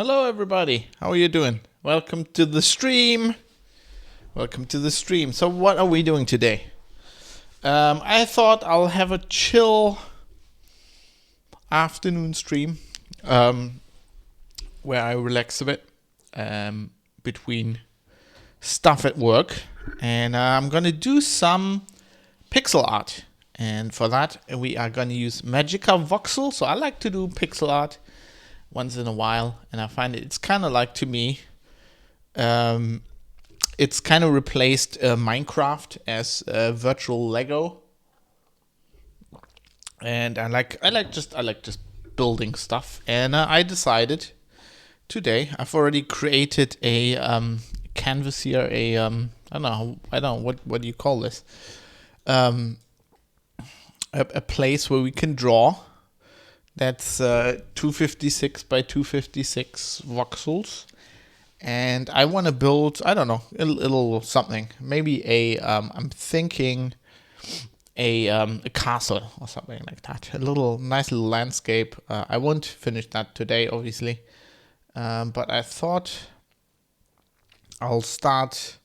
Hello everybody, how are you doing? Welcome to the stream. So what are we doing today? I thought I'll have a chill afternoon stream where I relax a bit between stuff at work, and I'm gonna do some pixel art. And for that, we are gonna use Magica Voxel. So I like to do pixel art once in a while, and I find it's kind of like, to me, it's kind of replaced Minecraft as virtual Lego, and I like just building stuff. And I decided today, I've already created a canvas here, a I don't know what do you call this, a place where we can draw. That's 256 by 256 voxels. And I want to build, I don't know, a little something. Maybe I'm thinking a castle or something like that. A nice little landscape. I won't finish that today, obviously. But I thought I'll start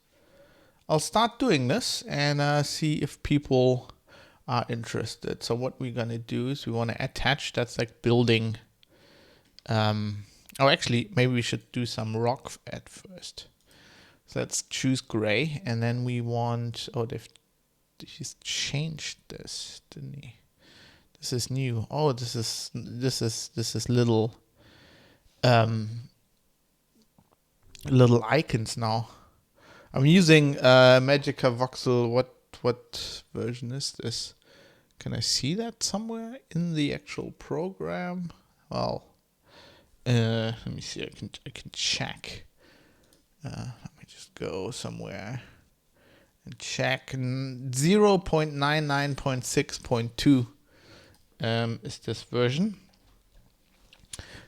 doing this and see if people are interested. So what we're gonna do is we want to attach. That's like building. Actually, maybe we should do some rock at first. So let's choose gray, and then we want. Oh, he's changed this, didn't he? This is new. Oh, this is little little icons now. I'm using Magica Voxel. What version is this? Can I see that somewhere in the actual program? Well, let me see. I can check. Let me just go somewhere and check. 0.99.6.2 is this version.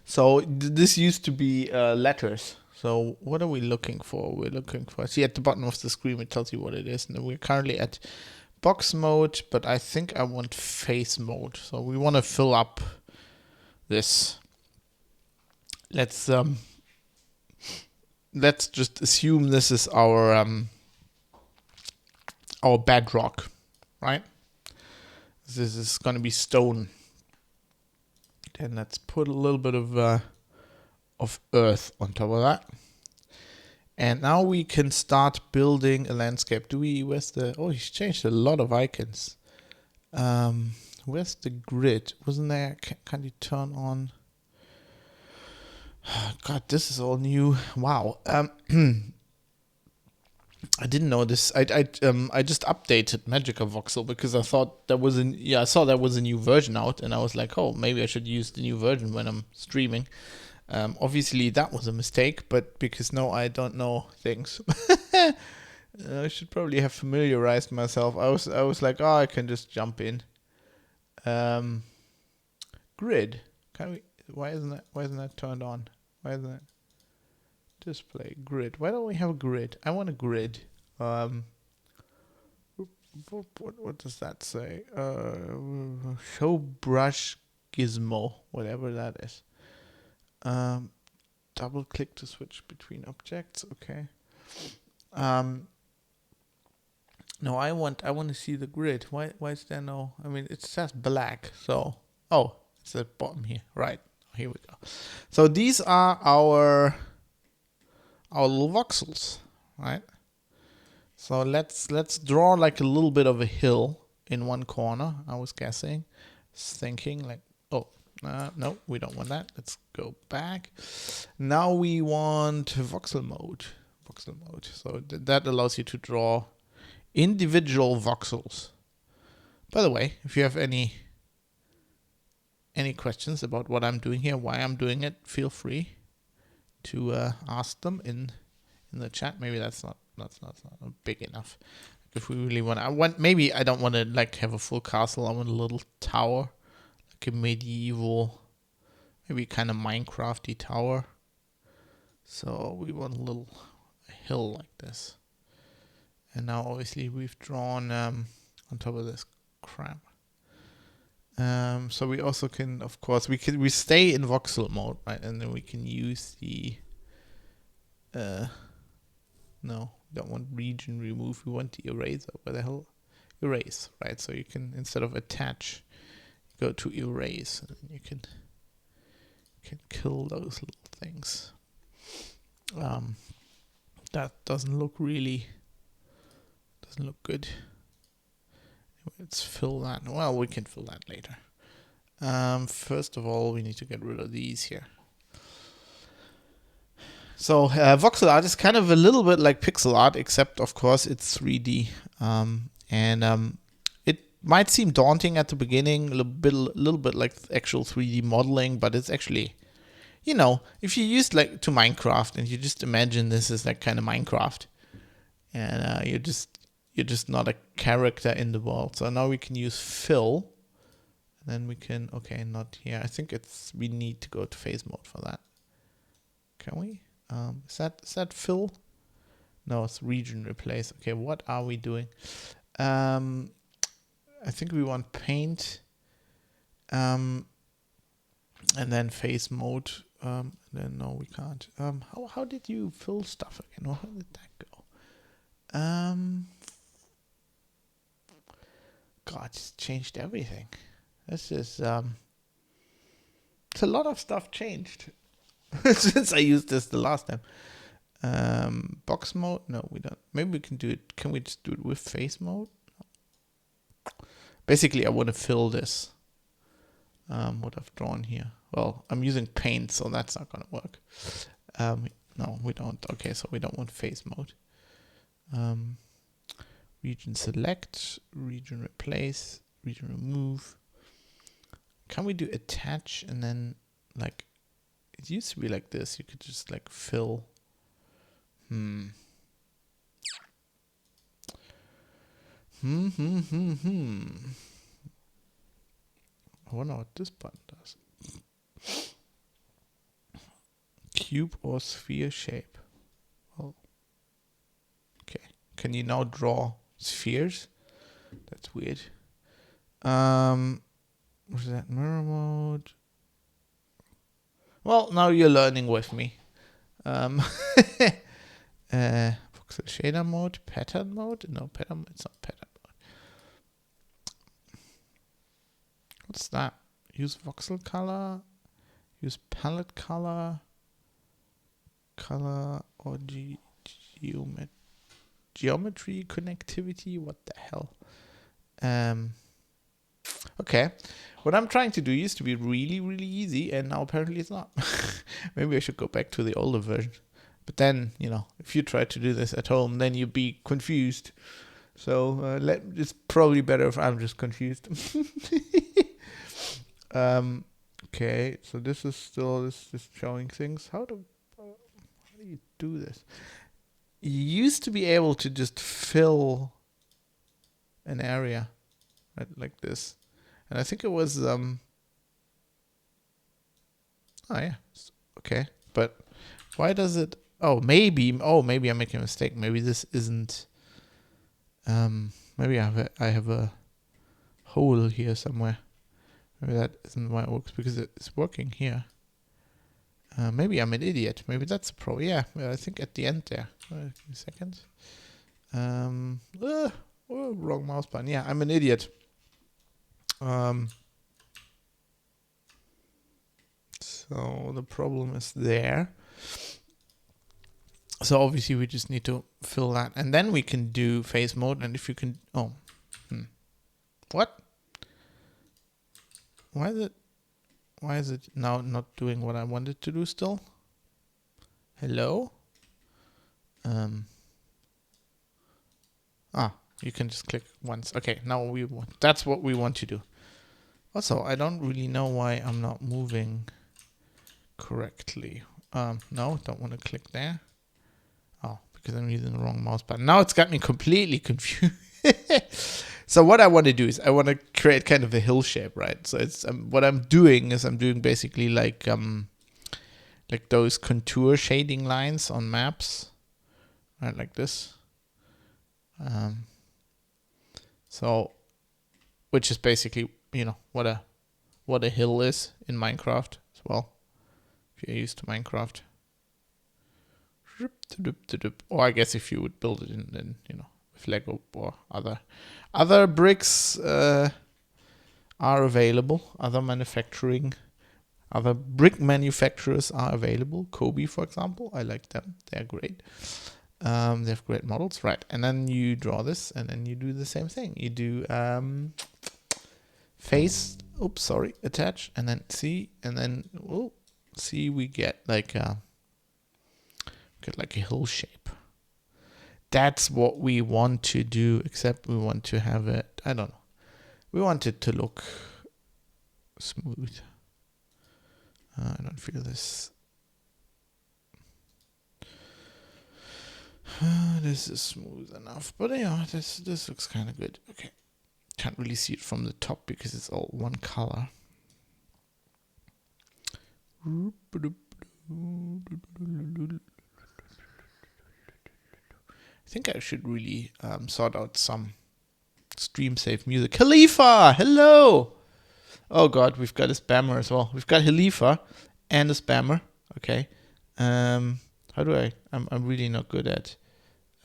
So this used to be letters. So what are we looking for? We're looking for. See, at the bottom of the screen it tells you what it is, and we're currently at box mode, but I think I want face mode. So we want to fill up this. Let's just assume this is our bedrock, right? This is going to be stone. Then let's put a little bit of earth on top of that. And now we can start building a landscape. Where's the, oh, he's changed a lot of icons. Where's the grid? Wasn't there, can you turn on? God, this is all new. Wow. I didn't know this. I just updated Magica Voxel because I thought I saw there was a new version out, and I was like, oh, maybe I should use the new version when I'm streaming. Obviously that was a mistake, but because I don't know things. I should probably have familiarized myself. I was like, oh, I can just jump in. Grid. Can we? Why isn't that turned on? Why isn't it display grid? Why don't we have a grid? I want a grid. What does that say? Show brush gizmo, whatever that is. Double click to switch between objects. Okay. No, I want to see the grid. Why is there no? I mean, it says black. So, oh, it's at the bottom here. Right. Here we go. So these are our little voxels, right? So let's draw like a little bit of a hill in one corner. I was guessing, thinking like, oh, no, we don't want that. Let's go back. Now we want voxel mode. So that allows you to draw individual voxels. By the way, if you have any questions about what I'm doing here, why I'm doing it, feel free to ask them in the chat. Maybe that's not big enough. If we really maybe I don't want to like have a full castle. I want a little tower, like a medieval, maybe kind of Minecrafty tower. So we want a little hill like this. And now obviously we've drawn on top of this crap. So we also can, of course, we stay in voxel mode, right? And then we can use the no, don't want region remove. We want the eraser. What the hell? Erase, right? So you can, instead of attach, go to erase, and then you can kill those little things. That doesn't look good. Let's fill that. Well, we can fill that later. First of all, we need to get rid of these here. So voxel art is kind of a little bit like pixel art, except of course it's 3D. It might seem daunting at the beginning, a little bit like actual 3D modeling, but it's actually, you know, if you use like to Minecraft and you just imagine this is like kind of Minecraft, and you're just not a character in the world. So now we can use fill, and then we can, okay, not here. I think we need to go to phase mode for that. Can we? Is that fill? No, it's region replace. Okay, what are we doing? I think we want paint, and then phase mode. Then no, we can't. How did you fill stuff again? How did that go? God, it's changed everything. This is it's a lot of stuff changed since I used this the last time. Box mode? No, we don't. Maybe we can do it. Can we just do it with face mode? Basically, I want to fill this. What I've drawn here. Well, I'm using paint, so that's not going to work. No, we don't. Okay, so we don't want face mode. Region select, region replace, region remove. Can we do attach and then like, it used to be like this. You could just like fill. I wonder what this button does. Cube or sphere shape. Oh. Okay. Can you now draw spheres? That's weird. What's that? Mirror mode. Well, now you're learning with me. Voxel shader mode, pattern mode. No, pattern. It's not pattern mode. What's that? Use voxel color. Use palette color. Color or geometry connectivity. What the hell? Okay. What I'm trying to do used to be really, really easy, and now apparently it's not. Maybe I should go back to the older version. But then, you know, if you try to do this at home, then you'd be confused. So it's probably better if I'm just confused. Okay, so this is still this showing things. How do you do this? You used to be able to just fill an area, right, like this. And I think it was, oh yeah, okay. But why does it, maybe I'm making a mistake. Maybe this isn't, maybe I have a hole here somewhere. Maybe that isn't why it works, because it's working here. Maybe I'm an idiot. Maybe that's a pro. Yeah, I think at the end there. Give me a second. Wrong mouse button. Yeah, I'm an idiot. So the problem is there. So obviously we just need to fill that, and then we can do phase mode. And if you can, what? Why is it now not doing what I wanted to do still? Hello? You can just click once. Okay, now that's what we want to do. Also, I don't really know why I'm not moving correctly. No, don't want to click there. Oh, because I'm using the wrong mouse button. Now it's got me completely confused. So what I want to do is I want to create kind of a hill shape, right? So it's what I'm doing is I'm doing basically like those contour shading lines on maps, right? Like this. So, which is basically what a hill is in Minecraft as well. If you're used to Minecraft. Or I guess if you would build it in with Lego or other bricks are available. Other brick manufacturers are available. Kobe, for example, I like them. They're great. They have great models, right? And then you draw this, and then you do the same thing. You do attach, and then see, and then see, we get like a hill shape. That's what we want to do, except we want to have it, I don't know. We want it to look smooth. I don't feel this. This is smooth enough, but yeah, this looks kind of good. Okay, can't really see it from the top because it's all one color. I think I should really sort out some stream safe music. Khalifa, hello. Oh God, we've got a spammer as well. We've got Khalifa and a spammer. Okay. How do I? I'm really not good at.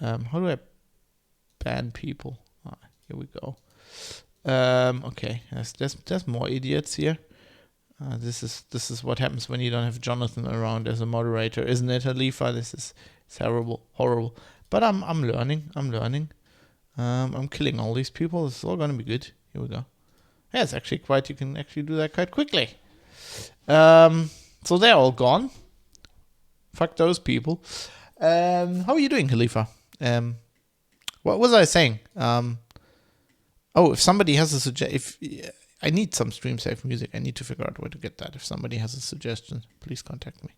How do I ban people? Here we go. Okay. There's more idiots here. This is what happens when you don't have Jonathan around as a moderator, isn't it, Khalifa? This is horrible. But I'm learning. I'm killing all these people. It's all gonna be good. Here we go. Yeah, it's actually you can actually do that quite quickly. So they're all gone. Fuck those people. How are you doing, Khalifa? What was I saying? If somebody has a suggestion, I need some stream safe music. I need to figure out where to get that. If somebody has a suggestion, please contact me.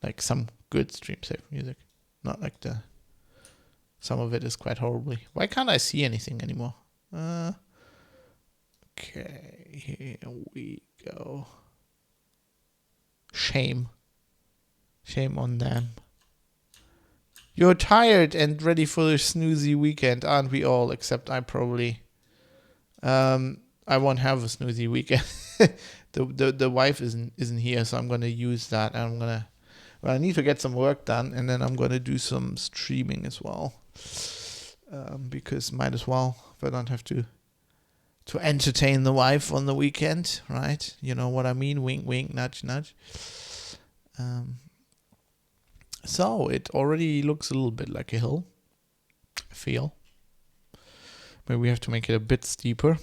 Like some good stream safe music. Not like some of it is quite horribly. Why can't I see anything anymore? Okay, here we go. Shame on them. You're tired and ready for the snoozy weekend, aren't we all? Except I probably, I won't have a snoozy weekend. the wife isn't here, so I'm gonna use that. And I need to get some work done, and then I'm gonna do some streaming as well. Because might as well, if I don't have to entertain the wife on the weekend, right? You know what I mean? Wink, wink, nudge, nudge. So it already looks a little bit like a hill, I feel. Maybe we have to make it a bit steeper.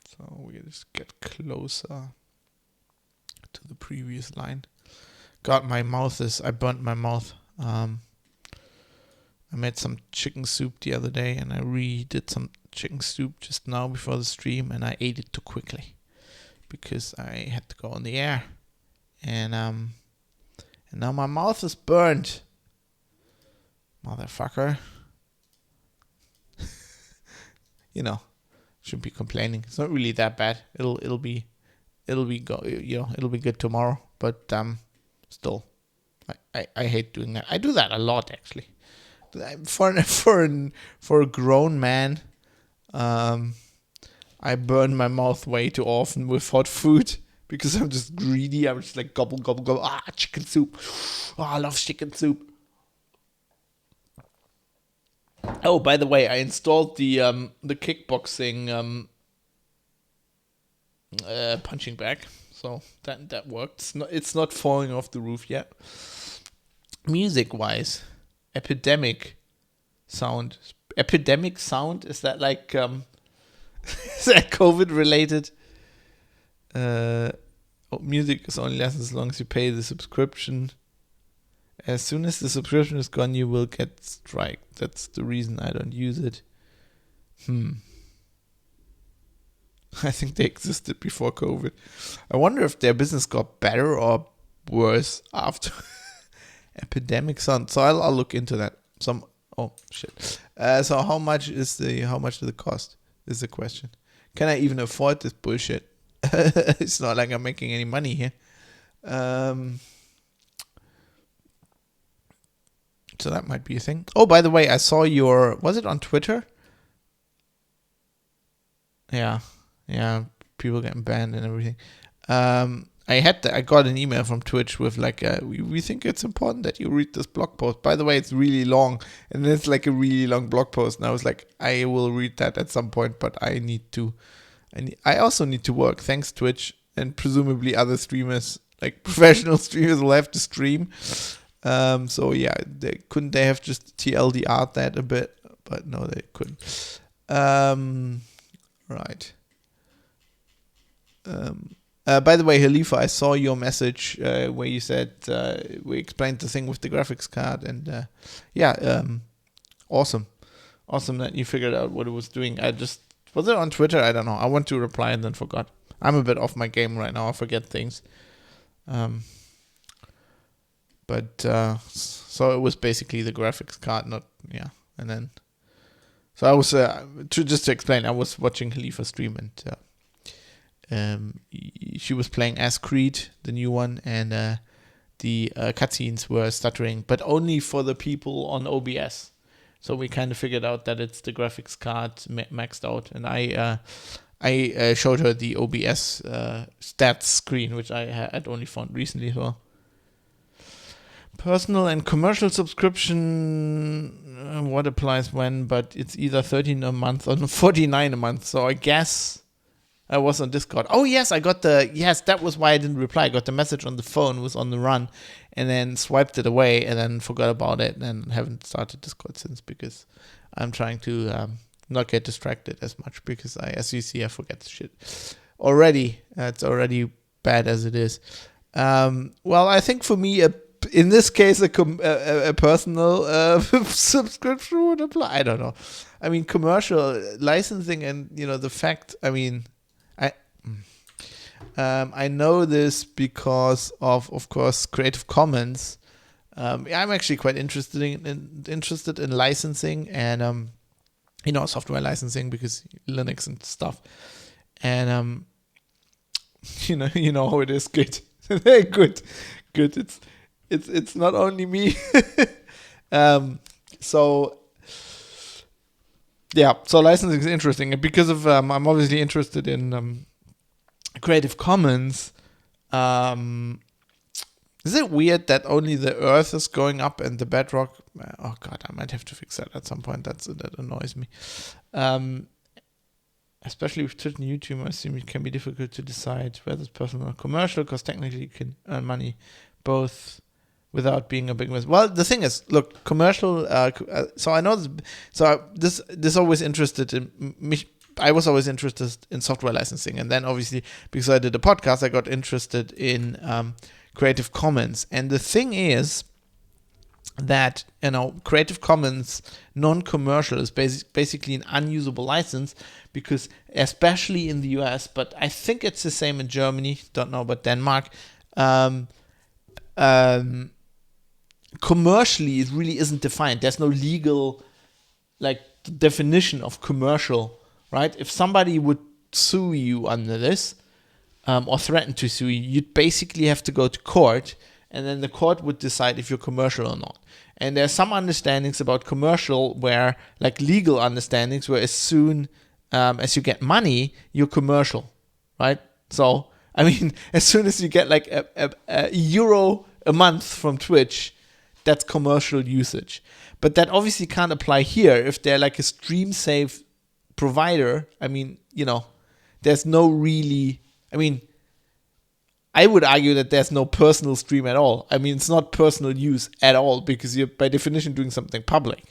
So we just get closer to the previous line. God, I burnt my mouth. I made some chicken soup the other day, and I redid some chicken soup just now before the stream, and I ate it too quickly because I had to go on the air, and now my mouth is burnt, motherfucker. Shouldn't be complaining. It's not really that bad. It'll be good tomorrow, but still, I hate doing that. I do that a lot, actually. For a grown man, I burn my mouth way too often with hot food because I'm just greedy. I'm just like gobble gobble gobble. Chicken soup. I love chicken soup. Oh, by the way, I installed the kickboxing punching bag, so that worked. It's not falling off the roof yet. Music wise, epidemic sound. Epidemic sound, is that like is that COVID related? Music is only lasts as long as you pay the subscription. As soon as the subscription is gone, you will get strike. That's the reason I don't use it. I think they existed before COVID. I wonder if their business got better or worse after epidemic sound. So I'll look into that. So how much does it cost? Is the question. Can I even afford this bullshit? It's not like I'm making any money here. So that might be a thing. Oh, by the way, I saw was it on Twitter? Yeah, people getting banned and everything. I got an email from Twitch with like, we think it's important that you read this blog post. By the way, it's really long, and it's like a really long blog post. And I was like, I will read that at some point, but I also need to work. Thanks Twitch, and presumably other streamers, like professional streamers, will have to stream. So yeah, they have just TLDR'd that a bit, but no, they couldn't. Right. By the way, Halifa, I saw your message where you said we explained the thing with the graphics card, and awesome that you figured out what it was doing. Was it on Twitter? I don't know. I want to reply and then forgot. I'm a bit off my game right now. I forget things. But so it was basically the graphics card, and then. So I was just to explain. I was watching Khalifa stream, and she was playing as Creed, the new one, and the cutscenes were stuttering, but only for the people on OBS. So we kind of figured out that it's the graphics card maxed out, and I showed her the OBS stats screen, which I had only found recently as well. Personal and commercial subscription, what applies when, but it's either 13 a month or 49 a month. So I guess I was on Discord. Oh, yes, that was why I didn't reply. I got the message on the phone, was on the run, and then swiped it away and then forgot about it and haven't started Discord since because I'm trying to not get distracted as much because as you see, I forget shit already. It's already bad as it is. Well, I think for me, in this case, a personal subscription would apply. I don't know. I mean, commercial licensing and, the fact, I mean, I know this because of course, Creative Commons. I'm actually quite interested in licensing and, software licensing because Linux and stuff. And, you know how it is. Good. Good. It's not only me. So licensing is interesting. And because of, I'm obviously interested in Creative Commons. Is it weird that only the Earth is going up and the bedrock? Oh God, I might have to fix that at some point. That annoys me. Especially with Twitch and YouTube, I assume it can be difficult to decide whether it's personal or commercial, because technically you can earn money both without being a big mess. Well, the thing is, look, commercial. So I know this. So this always interested in me. I was always interested in software licensing, and then obviously because I did a podcast, I got interested in Creative Commons. And the thing is that Creative Commons non-commercial is basically an unusable license, because especially in the US, but I think it's the same in Germany. Don't know about Denmark. Commercially, it really isn't defined. There's no legal definition of commercial. Right? If somebody would sue you under this, or threaten to sue you, you'd basically have to go to court, and then the court would decide if you're commercial or not. And there's some understandings about commercial where, legal understandings, where as soon as you get money, you're commercial, right? So, I mean, as soon as you get a euro a month from Twitch, that's commercial usage. But that obviously can't apply here if they're a stream safe provider. I mean, there's no really, I would argue that there's no personal stream at all. I mean, it's not personal use at all, because you're by definition doing something public.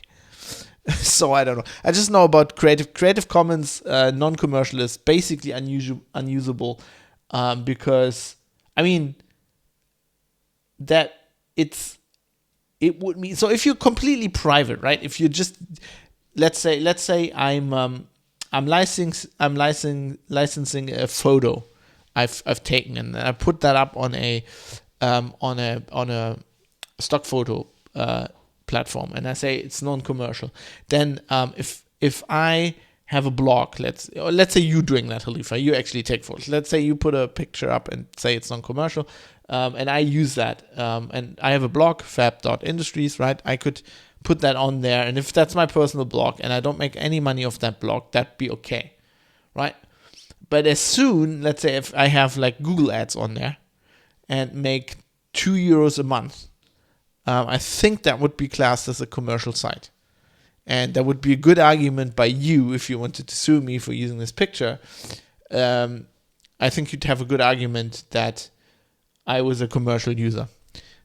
So I don't know. I just know about Creative Commons non-commercial is basically unusable, because that it would mean, so if you're completely private, right? If you just let's say I'm licensing a photo I've taken, and I put that up on a stock photo platform, and I say it's non-commercial. Then if I have a blog, let's say you doing that, Halifa, you actually take photos. Let's say you put a picture up and say it's non-commercial, and I use that, and I have a blog, fab.industries, right? I could put that on there, and if that's my personal blog and I don't make any money off that blog, that'd be okay, right? But as soon, let's say if I have like Google ads on there and make €2 a month, I think that would be classed as a commercial site. And that would be a good argument by you if you wanted to sue me for using this picture. I think you'd have a good argument that I was a commercial user.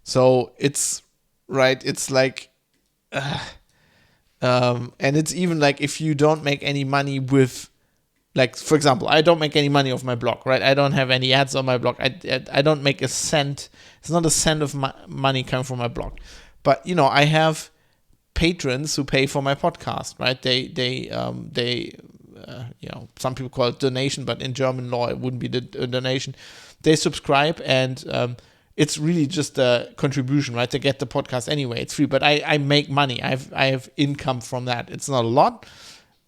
So it's right. It's like, and it's even like if you don't make any money with, like, for example, I don't make any money off my blog, right? I don't have any ads on my blog. I don't make a cent. It's not a cent of money coming from my blog. But, I have patrons who pay for my podcast, right? They some people call it donation, but in German law, it wouldn't be a donation. They subscribe, and it's really just a contribution, right? They get the podcast anyway. It's free, but I make money. I have income from that. It's not a lot.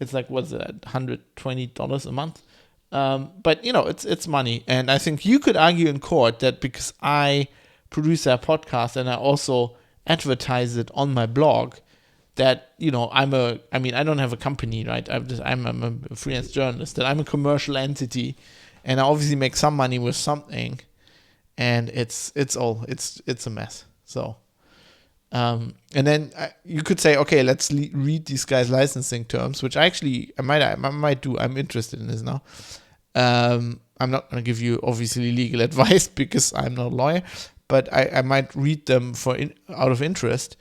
It's like, what's it, $120 a month? But, it's money. And I think you could argue in court that because I produce that podcast and I also advertise it on my blog, that, I don't have a company, right? I'm a freelance journalist, that I'm a commercial entity, and I obviously make some money with something, and it's a mess. So, and then you could say, okay, let's read these guys' licensing terms, which I might do. I'm interested in this now. I'm not going to give you obviously legal advice because I'm not a lawyer, but I might read them out of interest.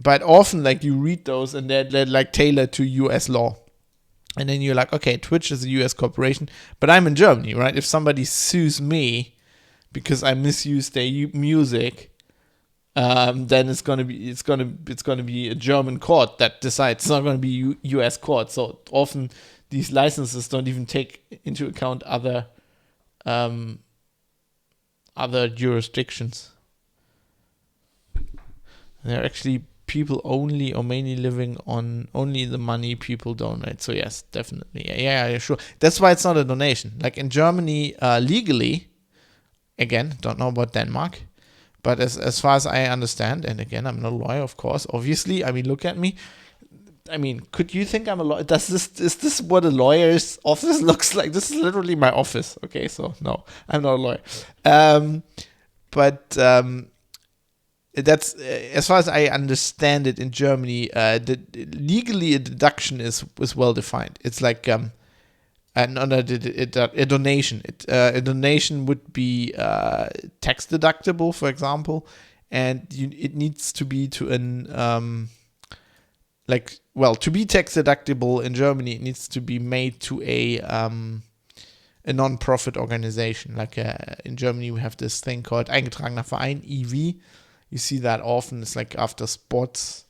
But often, like, you read those and they're like tailored to US law. And then you're like, okay, Twitch is a US corporation, but I'm in Germany, right? If somebody sues me because I misused their music, then it's gonna be a German court that decides. It's not gonna be US court. So often these licenses don't even take into account other jurisdictions. They're actually people only or mainly living on only the money people donate. So yes, definitely. Yeah, sure. That's why it's not a donation. Like in Germany, legally, again, don't know about Denmark, but as far as I understand, and again, I'm not a lawyer, of course, obviously. I mean, look at me. I mean, could you think I'm a lawyer? Is this what a lawyer's office looks like? This is literally my office. Okay, so no, I'm not a lawyer. But that's as far as I understand it in Germany. Legally, a deduction is well defined. It's like a donation. A donation would be tax deductible, for example, and it needs to be to to be tax deductible in Germany, it needs to be made to a non-profit organization. Like in Germany, we have this thing called eingetragener Verein, EV. You see that often. It's like after sports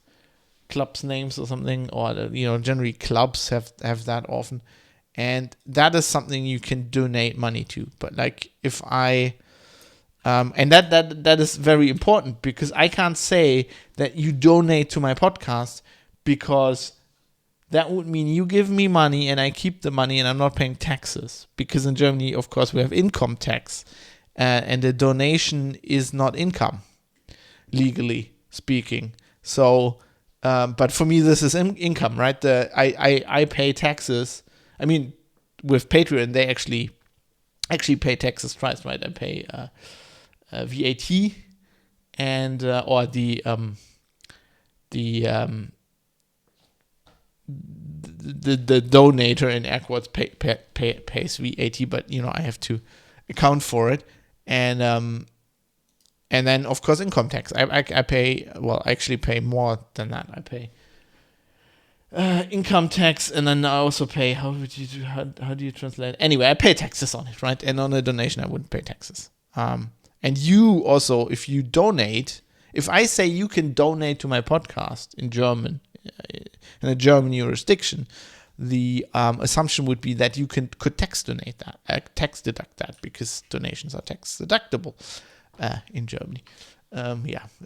clubs names or something, or generally clubs have that often, and that is something you can donate money to. But like if I and that is very important, because I can't say that you donate to my podcast, because that would mean you give me money and I keep the money and I'm not paying taxes. Because in Germany, of course, we have income tax, and the donation is not income, legally speaking. So, but for me, this is income, right? I pay taxes. I mean, with Patreon, they actually pay taxes twice, right? I pay VAT and or the donator in air quotes pays VAT, but I have to account for it, and then of course income tax. I pay, well, I actually pay more than that. I pay income tax, and then I also pay, how do you translate? Anyway, I pay taxes on it, right? And on a donation, I wouldn't pay taxes. And you also, if you donate, if I say you can donate to my podcast in German, in a German jurisdiction, the assumption would be that you could tax deduct that, because donations are tax deductible in Germany.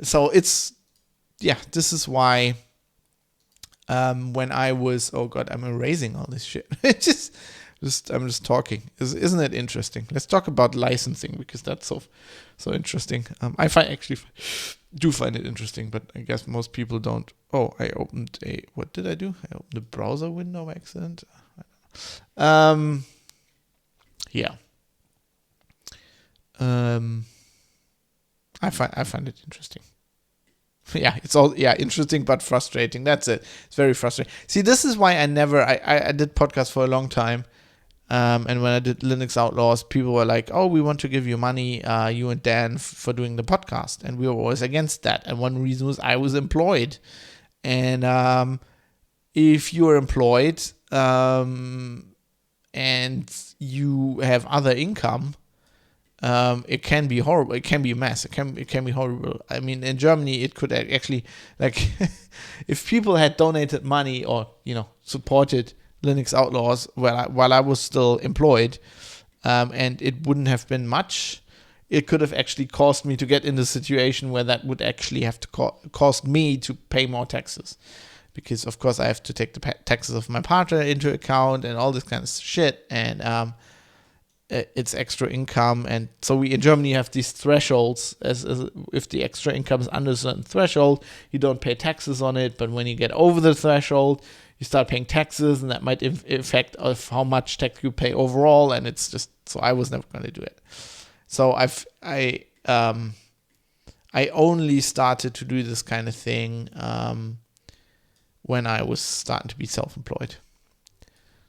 So this is why when I was, oh god, I'm erasing all this shit. I'm just talking. Isn't it interesting? Let's talk about licensing, because that's so interesting. I do find it interesting, but I guess most people don't. Oh, I opened what did I do? I opened the browser window by accident. Yeah. I find it interesting. Yeah, it's all interesting but frustrating. That's it. It's very frustrating. See, this is why I did podcasts for a long time. And when I did Linux Outlaws, people were like, "Oh, we want to give you money, you and Dan, for doing the podcast," and we were always against that. And one reason was I was employed, and if you're employed and you have other income, it can be horrible. It can be a mess. It can be horrible. I mean, in Germany, it could actually, like, if people had donated money or supported Linux Outlaws while I was still employed, and it wouldn't have been much. It could have actually caused me to get in the situation where that would actually have to cost me to pay more taxes, because of course I have to take the taxes of my partner into account and all this kind of shit, and it's extra income. And so we in Germany have these thresholds, as if the extra income is under a certain threshold, you don't pay taxes on it, but when you get over the threshold, you start paying taxes, and that might affect of how much tax you pay overall. And it's just, so I was never going to do it. So I only started to do this kind of thing when I was starting to be self-employed.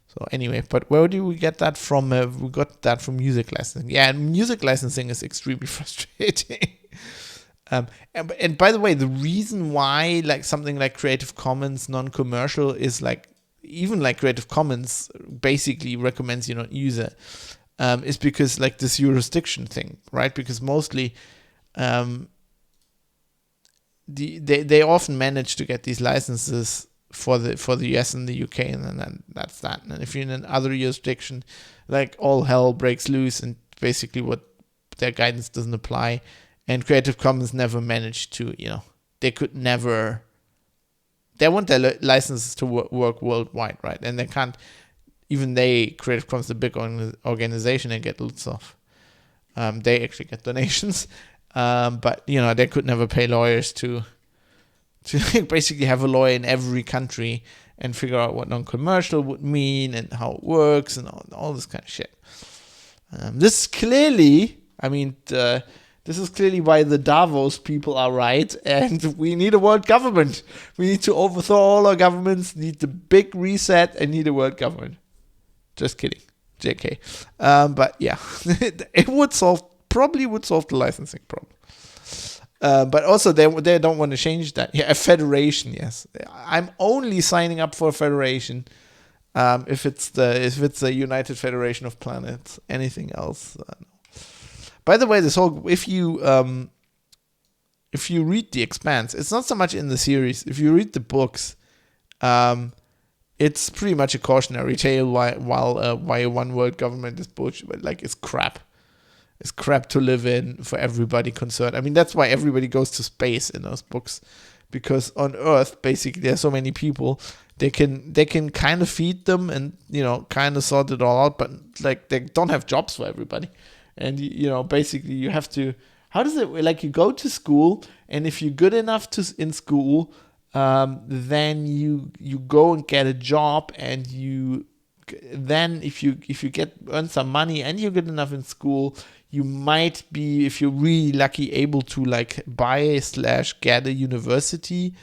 So anyway, but where do we get that from? We got that from music licensing. Yeah, and music licensing is extremely frustrating. And by the way, the reason why like something like Creative Commons non-commercial is like, even like Creative Commons basically recommends you not use it, is because like this jurisdiction thing, right? Because mostly they often manage to get these licenses for the US and the UK, and then that's that. And if you're in another jurisdiction, like all hell breaks loose, and basically what their guidance doesn't apply. And Creative Commons never managed to, they could never, they want their licenses to work worldwide, right? And they can't, Creative Commons is a big organization and get lots of, they actually get donations, but, they could never pay lawyers to basically have a lawyer in every country and figure out what non-commercial would mean and how it works and all this kind of shit. This is clearly why the Davos people are right, and we need a world government. We need to overthrow all our governments, need the big reset, and need a world government. Just kidding. JK. But yeah, it probably would solve the licensing problem. But also they don't want to change that. Yeah, a federation, yes. I'm only signing up for a federation if it's the United Federation of Planets. Anything else, no. By the way, if you read The Expanse, it's not so much in the series. If you read the books, it's pretty much a cautionary tale why a one world government is bullshit. Like, it's crap. It's crap to live in for everybody concerned. I mean, that's why everybody goes to space in those books, because on Earth, basically, there's so many people. They can kind of feed them and kind of sort it all out, but like they don't have jobs for everybody. And, basically you have to, how does it, like, you go to school, and if you're good enough in school, then you go and get a job, and then if you earn some money and you're good enough in school, you might be, if you're really lucky, able to like buy / get a university,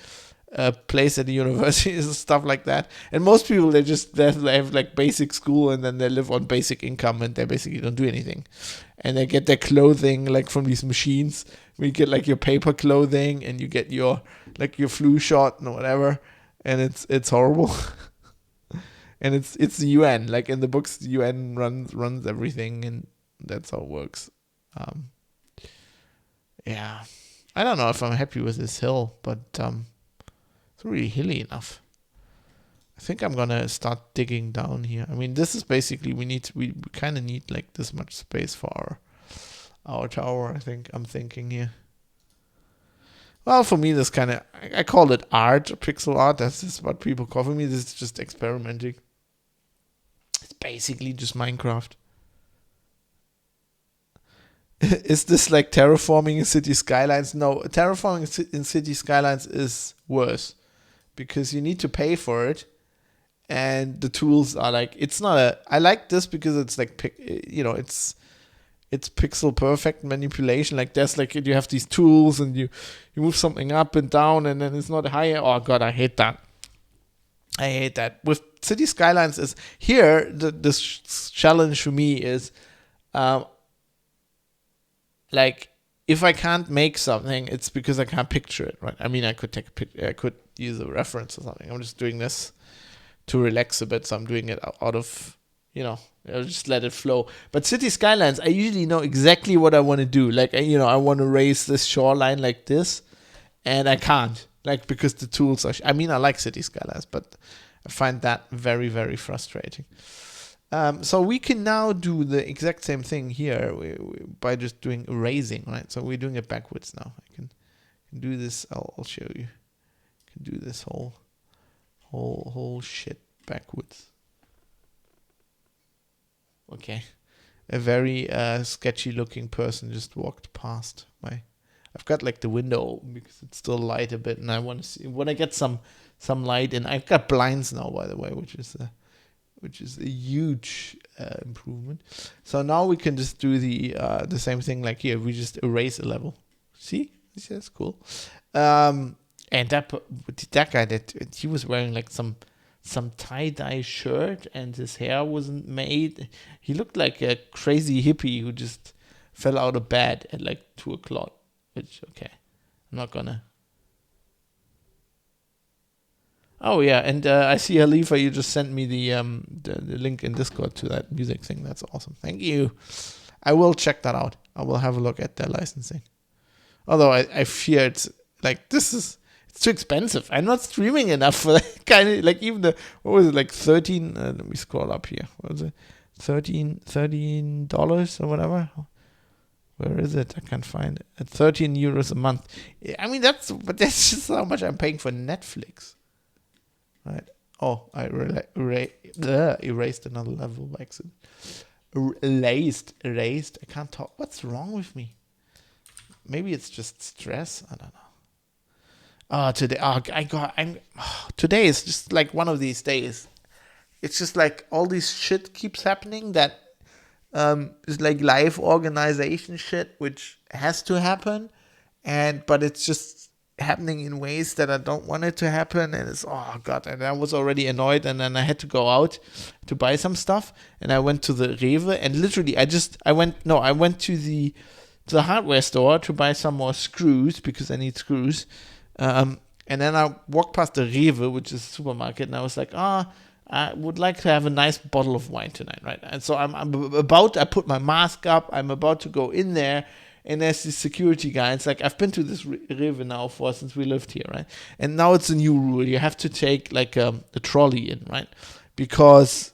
place at the university and stuff like that. And most people, they have like basic school, and then they live on basic income, and they basically don't do anything. And they get their clothing like from these machines. We get like your paper clothing, and you get your flu shot and whatever, and it's horrible. And it's the UN. Like in the books, the UN runs everything, and that's how it works. Yeah, I don't know if I'm happy with this hill, but it's really hilly enough. I think I'm gonna start digging down here. I mean, this is basically we kind of need like this much space for our tower. I'm thinking here. Well, for me, this kind of, I call it art, pixel art. That's just what people call. For me, this is just experimenting. It's basically just Minecraft. Is this like terraforming in city skylines? No, terraforming in city skylines is worse, because you need to pay for it, and the tools are like, it's not a, I like this because it's like, it's pixel perfect manipulation. Like there's like, you have these tools and you move something up and down and then it's not higher. Oh God, I hate that. With City Skylines is here, this challenge for me is, like, if I can't make something, it's because I can't picture it, right? I mean, I could take a picture, I could use a reference or something. I'm just doing this to relax a bit, so I'm doing it out of, I'll just let it flow. But City Skylines, I usually know exactly what I want to do. Like, I want to raise this shoreline like this, and I can't, like, because the tools are. I like City Skylines, but I find that very, very frustrating. So we can now do the exact same thing here by just doing erasing, right? So we're doing it backwards now. I can do this. I'll show you. I can do this whole shit backwards. Okay, a very sketchy looking person just walked past my. I've got like the window open because it's still light a bit, and I want to see when I get some light in. I've got blinds now, by the way, which is a huge improvement. So now we can just do the same thing like here. We just erase a level. See, that's cool. And that guy, that he was wearing like some tie-dye shirt and his hair wasn't made. He looked like a crazy hippie who just fell out of bed at like 2:00. Which, okay, I'm not gonna. Oh yeah, and I see Halifa, you just sent me the link in Discord to that music thing. That's awesome. Thank you. I will check that out. I will have a look at their licensing. Although I fear it's like it's too expensive. I'm not streaming enough for that kind of, like, even what was it, like 13? Let me scroll up here. What was it? $13 or whatever. Where is it? I can't find it. At €13 a month. I mean, that's just how much I'm paying for Netflix. Right. Oh, I erased another level by accident. Erased. I can't talk. What's wrong with me? Maybe it's just stress. I don't know. Today is just like one of these days. It's just like all this shit keeps happening that is like live organization shit, which has to happen, but it's just happening in ways that I don't want it to happen, and it's, oh God, and I was already annoyed, and then I had to go out to buy some stuff, and I went to the Rewe, and literally I went to the hardware store to buy some more screws because I need screws, and then I walked past the Rewe, which is a supermarket, and I was like, I would like to have a nice bottle of wine tonight, right? And so I put my mask up, I'm about to go in there, and there's this security guy. It's like, I've been to this Rewe now since we lived here, right? And now it's a new rule. You have to take like a trolley in, right? Because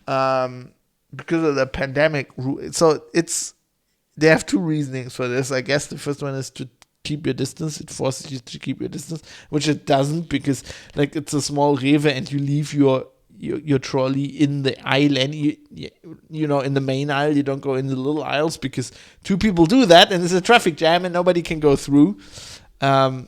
of the pandemic rule. So they have two reasonings for this. I guess the first one is to keep your distance. It forces you to keep your distance, which it doesn't, because like it's a small Rewe and you leave your trolley in the aisle, and in the main aisle. You don't go in the little aisles because two people do that and there's a traffic jam and nobody can go through. As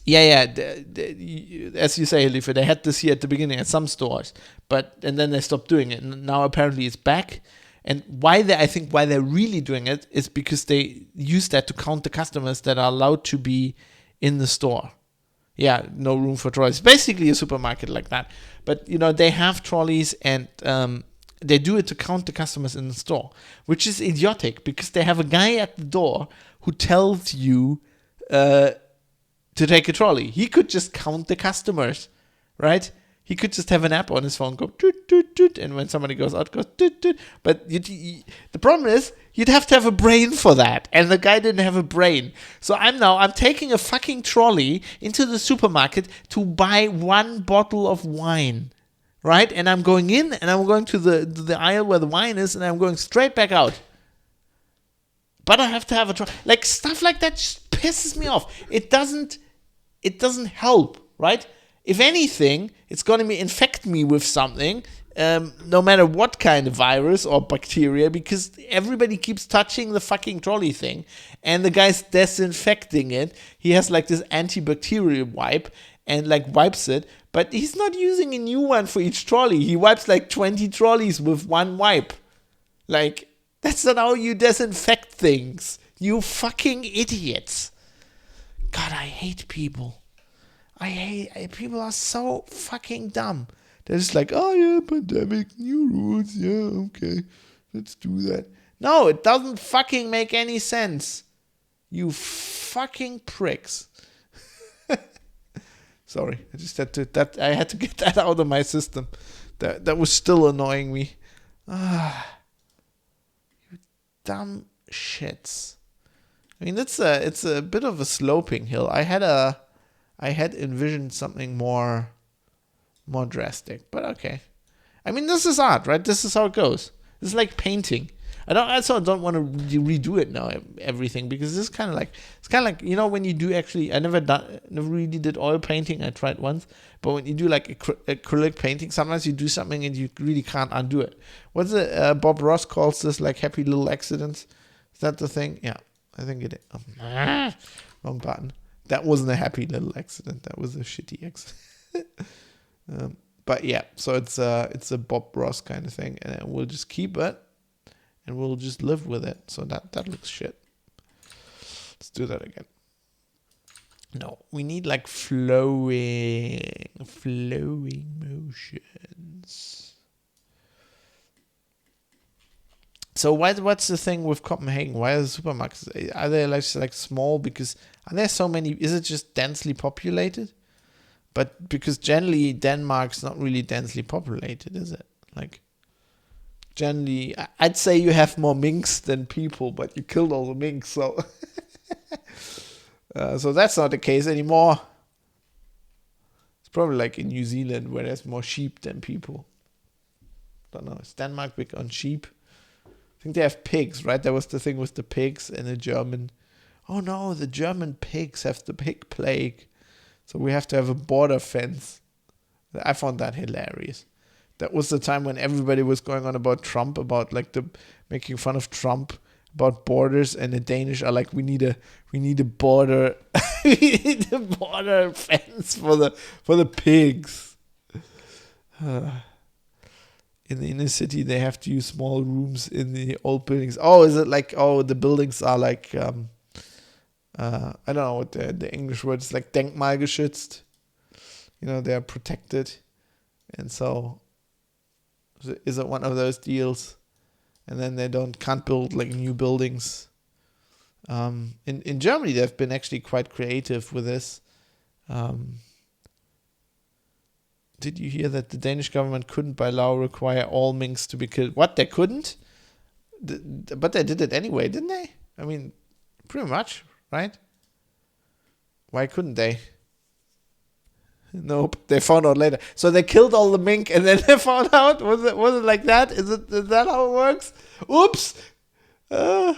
you say, Halifa, they had this here at the beginning at some stores, and then they stopped doing it, and now apparently it's back. And why they're really doing it is because they use that to count the customers that are allowed to be in the store. Yeah, no room for trolleys. Basically a supermarket like that. But, they have trolleys, and they do it to count the customers in the store, which is idiotic because they have a guy at the door who tells you to take a trolley. He could just count the customers, right? He could just have an app on his phone, go toot, toot, toot, and when somebody goes out, goes toot, toot. But the problem is, you'd have to have a brain for that, and the guy didn't have a brain. So I'm taking a fucking trolley into the supermarket to buy one bottle of wine, right? And I'm going in, and I'm going to the aisle where the wine is, and I'm going straight back out. But I have to have a trolley. Like, stuff like that just pisses me off. It doesn't help, right? If anything, it's going to infect me with something no matter what kind of virus or bacteria, because everybody keeps touching the fucking trolley thing, and the guy's disinfecting it. He has like this antibacterial wipe and like wipes it, but he's not using a new one for each trolley. He wipes like 20 trolleys with one wipe. Like, that's not how you disinfect things. You fucking idiots. God, I hate people. People are so fucking dumb. They're just like, oh yeah, pandemic, new rules, yeah, okay, let's do that. No, it doesn't fucking make any sense. You fucking pricks. Sorry, I just had to get that out of my system. That was still annoying me. You dumb shits. I mean, it's a bit of a sloping hill. I had envisioned something more drastic, but okay. I mean, this is art, right? This is how it goes. It's like painting. I don't want to redo it now, everything, because it's kind of like when you do actually. I never really did oil painting. I tried once, but when you do like acrylic painting, sometimes you do something and you really can't undo it. What's it? Bob Ross calls this like happy little accidents. Is that the thing? Yeah, I think it is. Wrong button. That wasn't a happy little accident. That was a shitty accident. But yeah, so it's a Bob Ross kind of thing, and we'll just keep it, and we'll just live with it. So that looks shit. Let's do that again. No, we need like flowing motions. So what's the thing with Copenhagen? Why are the supermarkets? Are they like small because are there so many? Is it just densely populated? But because generally Denmark's not really densely populated, is it? Like generally, I'd say you have more minks than people, but you killed all the minks, so so that's not the case anymore. It's probably like in New Zealand where there's more sheep than people. Don't know. Is Denmark big on sheep? I think they have pigs, right? There was the thing with the pigs and the German. Oh no, the German pigs have the pig plague. So we have to have a border fence. I found that hilarious. That was the time when everybody was going on about Trump, about like the making fun of Trump about borders, and the Danish are like, we need a border, we need a border fence for the pigs. In the inner city, they have to use small rooms in the old buildings. Oh, is it like the buildings are like I don't know what the English word is, like denkmalgeschützt. You know, they are protected. And so is it one of those deals? And then they can't build like new buildings. In Germany, they've been actually quite creative with this. Did you hear that the Danish government couldn't by law require all minks to be killed? What, they couldn't? But they did it anyway, didn't they? I mean, pretty much. Right? Why couldn't they? Nope, they found out later. So they killed all the mink and then they found out. Was it like that? Is that how it works? Oops. And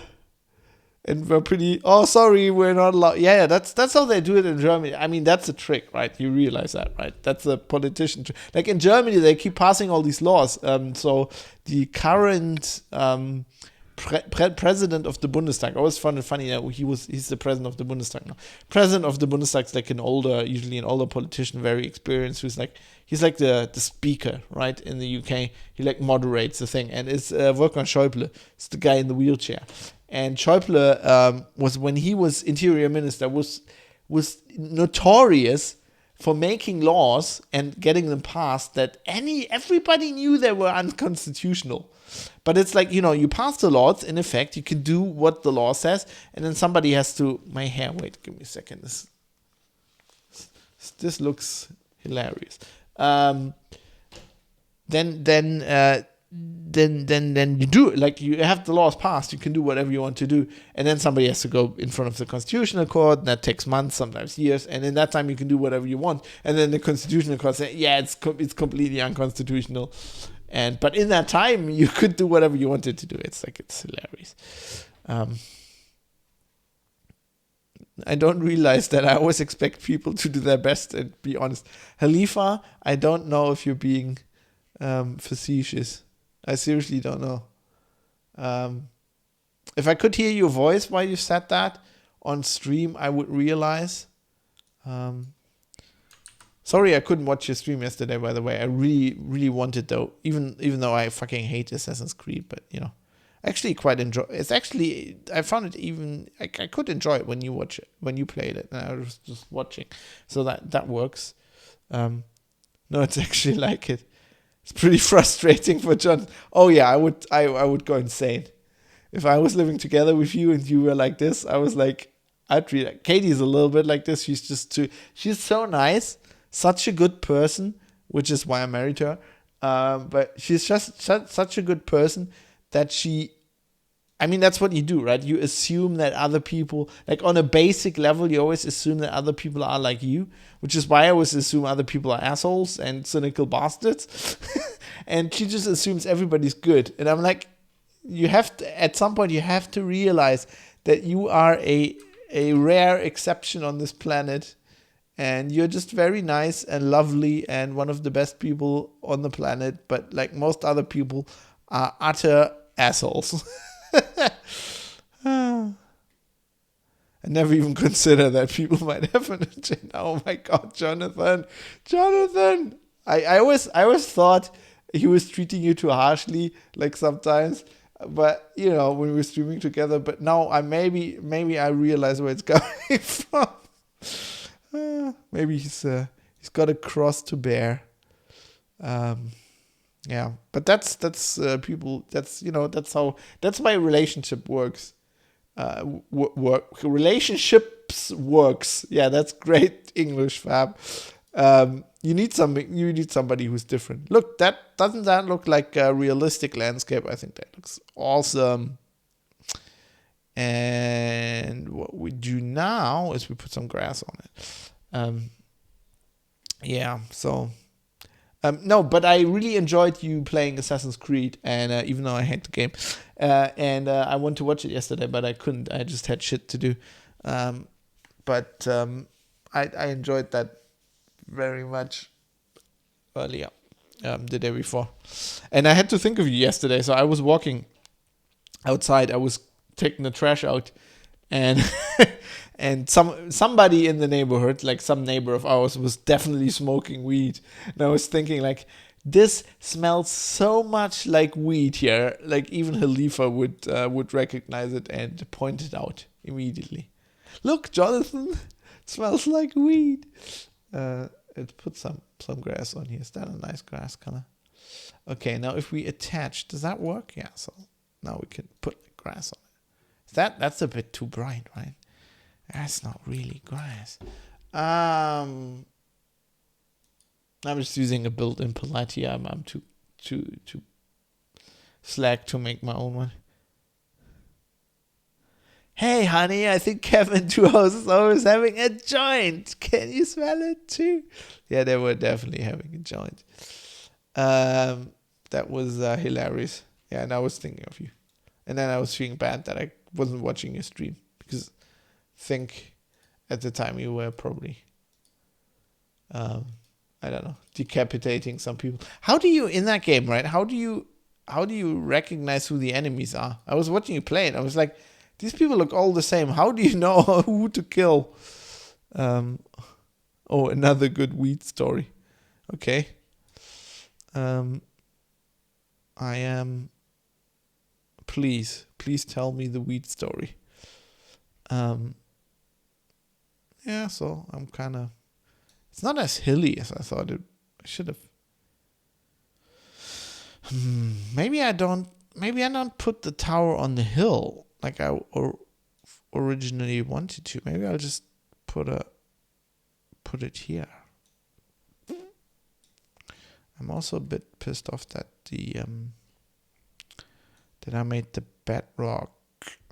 we're pretty. Oh, sorry, we're not allowed. Yeah, that's how they do it in Germany. I mean, that's a trick, right? You realize that, right? That's a politician. Like in Germany, they keep passing all these laws. So the current president of the Bundestag. I always found it funny that he's the president of the Bundestag now. President of the Bundestag is like usually an older politician, very experienced, he's like the speaker, right, in the UK. He like moderates the thing, and it's Wolfgang Schäuble. It's the guy in the wheelchair. And Schäuble was, when he was interior minister, was notorious for making laws and getting them passed that everybody knew they were unconstitutional. But it's like, you pass the laws, in effect, you can do what the law says, and then somebody has to, my hair, wait, give me a second. This looks hilarious. Then you do, like, you have the laws passed, you can do whatever you want to do, and then somebody has to go in front of the Constitutional Court, and that takes months, sometimes years, and in that time you can do whatever you want, and then the Constitutional Court says, yeah, it's completely unconstitutional. But in that time, you could do whatever you wanted to do. It's hilarious. I don't realize that I always expect people to do their best and be honest. Halifa, I don't know if you're being facetious. I seriously don't know. If I could hear your voice while you said that on stream, I would realize. Sorry, I couldn't watch your stream yesterday. By the way, I really, really wanted though. Even though I fucking hate Assassin's Creed, but you know, actually quite enjoy. It's actually I found it even. I could enjoy it when you watch it, when you played it, and I was just watching. So that works. No, it's actually like it. It's pretty frustrating for John. Oh yeah, I would go insane if I was living together with you and you were like this. I was like, I'd really. Katie's a little bit like this. She's just too. She's so nice. Such a good person, which is why I married her. But she's just such a good person that I mean, that's what you do, right? You assume that other people, like on a basic level, you always assume that other people are like you, which is why I always assume other people are assholes and cynical bastards. And she just assumes everybody's good. And I'm like, at some point, you have to realize that you are a rare exception on this planet. And you're just very nice and lovely and one of the best people on the planet. But like most other people are utter assholes. I never even consider that people might have an agenda. Oh my God, Jonathan. I always thought he was treating you too harshly, like sometimes. But you know, when we were streaming together. But now maybe I realize where it's coming from. Maybe he's got a cross to bear. Yeah, but that's people. That's that's my relationship works. Relationships works. Yeah, that's great English, Fab. You need somebody who's different. Look, doesn't that look like a realistic landscape? I think that looks awesome. And what we do now is we put some grass on it. Yeah, so no, but I really enjoyed you playing Assassin's Creed, and even though I hate the game, and I wanted to watch it yesterday, but I couldn't. I just had shit to do. But I enjoyed that very much earlier, the day before, and I had to think of you yesterday. So I was walking outside. I was taking the trash out, and and somebody in the neighborhood, like some neighbor of ours, was definitely smoking weed. And I was thinking, like, this smells so much like weed here. Like even Khalifa would recognize it and point it out immediately. Look, Jonathan, it smells like weed. It put some grass on here. Is that a nice grass color? Okay, now if we attach, does that work? Yeah. So now we can put grass on it. That's a bit too bright, right? That's not really grass. I'm just using a built-in palette here. I'm too slack to make my own one. Hey, honey, I think Kevin 200 is having a joint. Can you smell it too? Yeah, they were definitely having a joint. That was hilarious. Yeah, and I was thinking of you. And then I was feeling bad that I wasn't watching your stream because I think at the time you were probably, I don't know, decapitating some people. How do you, in that game, right? How do you recognize who the enemies are? I was watching you play it. I was like, these people look all the same. How do you know who to kill? Oh, another good weed story. Okay. I am. Please tell me the weed story. Yeah, so I'm kind of. It's not as hilly as I thought it. I should have. Maybe I don't put the tower on the hill like I originally wanted to. Maybe I'll just put it here. I'm also a bit pissed off that that I made the bedrock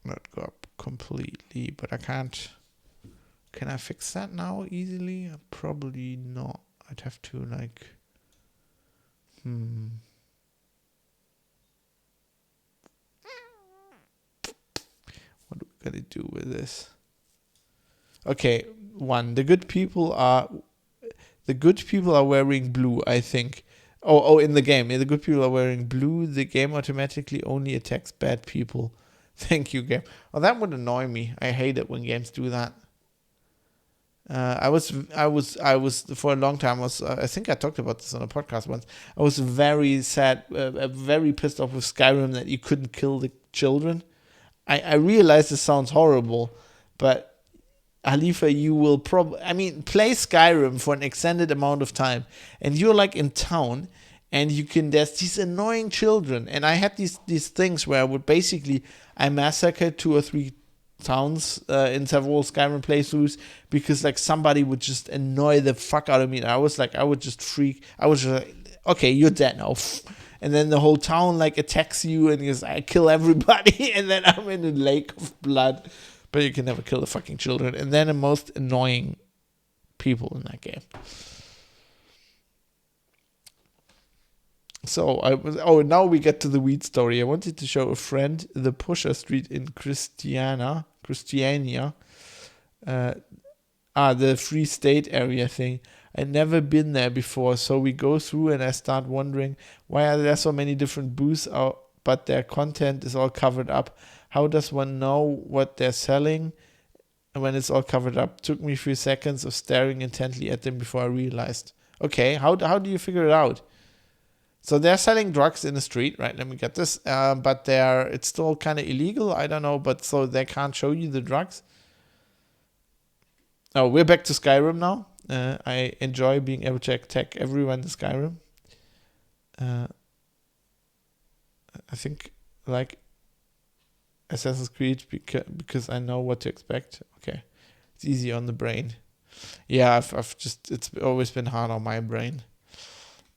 not go up completely, but I can't. Can I fix that now easily? Probably not. I'd have to like. What do we gotta do with this? Okay, the good people are wearing blue, I think. In the game, the good people are wearing blue. The game automatically only attacks bad people. Thank you, game. Oh, that would annoy me. I hate it when games do that. I was for a long time. I think I talked about this on a podcast once. I was very sad, very pissed off with Skyrim that you couldn't kill the children. I realize this sounds horrible, but Halifa, you will probably, play Skyrim for an extended amount of time, and you're like in town, and there's these annoying children, and I had these things where I massacred 2 or 3 towns in several Skyrim playthroughs because like somebody would just annoy the fuck out of me, and I would just freak. I was just like, okay, you're dead now. And then the whole town like attacks you, and I kill everybody, and then I'm in a lake of blood. But you can never kill the fucking children. And then the most annoying people in that game. So now we get to the weed story. I wanted to show a friend the Pusher Street in Christiania. The Free State area thing. I'd never been there before, so we go through and I start wondering, why are there so many different booths out, but their content is all covered up? How does one know what they're selling when it's all covered up? Took me a few seconds of staring intently at them before I realized. Okay, how do you figure it out? So they're selling drugs in the street, right? Let me get this. But it's still kind of illegal. I don't know, but so they can't show you the drugs. Oh, we're back to Skyrim now. I enjoy being able to attack everyone in Skyrim. I think like Assassin's Creed because I know what to expect. Okay, it's easy on the brain. Yeah, it's always been hard on my brain.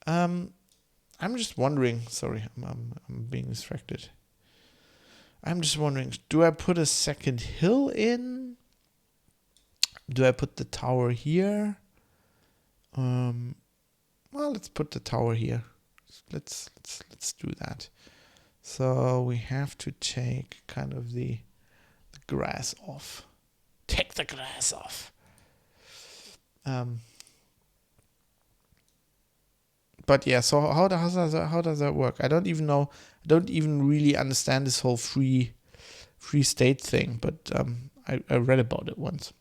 I'm just wondering. Sorry, I'm being distracted. I'm just wondering, do I put a second hill in? Do I put the tower here? Well, let's put the tower here. Let's do that. So we have to take kind of the grass off. Take the grass off. But yeah, so how does that work? I don't even know. I don't even really understand this whole free state thing. But I read about it once.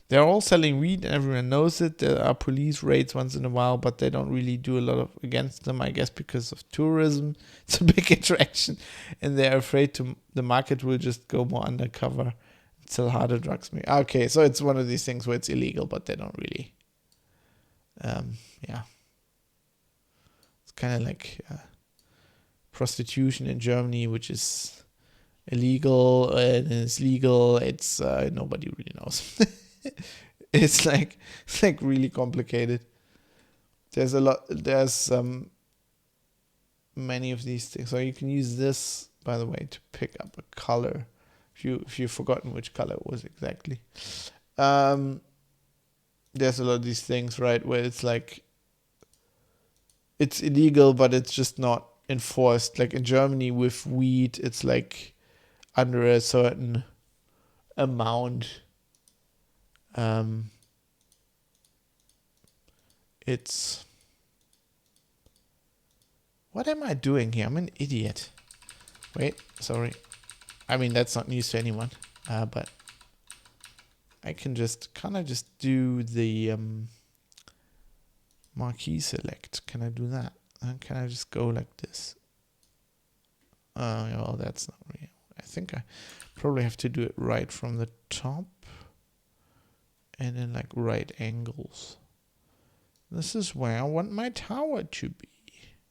They're all selling weed and everyone knows it. There are police raids once in a while, but they don't really do a lot against them, I guess, because of tourism. It's a big attraction, and they're afraid the market will just go more undercover and sell harder drugs. Okay, so it's one of these things where it's illegal, but they don't really. Yeah. It's kind of like prostitution in Germany, which is illegal and it's legal. It's nobody really knows. It's like really complicated. There's many of these things. So you can use this, by the way, to pick up a color if you've forgotten which color it was exactly. There's a lot of these things, right, where it's like it's illegal but it's just not enforced. Like in Germany with weed, it's like under a certain amount. It's what am I doing here? I'm an idiot. Wait, sorry. I mean, that's not news to anyone. But I can just do the marquee select. Can I do that? Can I just go like this? Well, that's not real. I think I probably have to do it right from the top. And then like right angles. This is where I want my tower to be.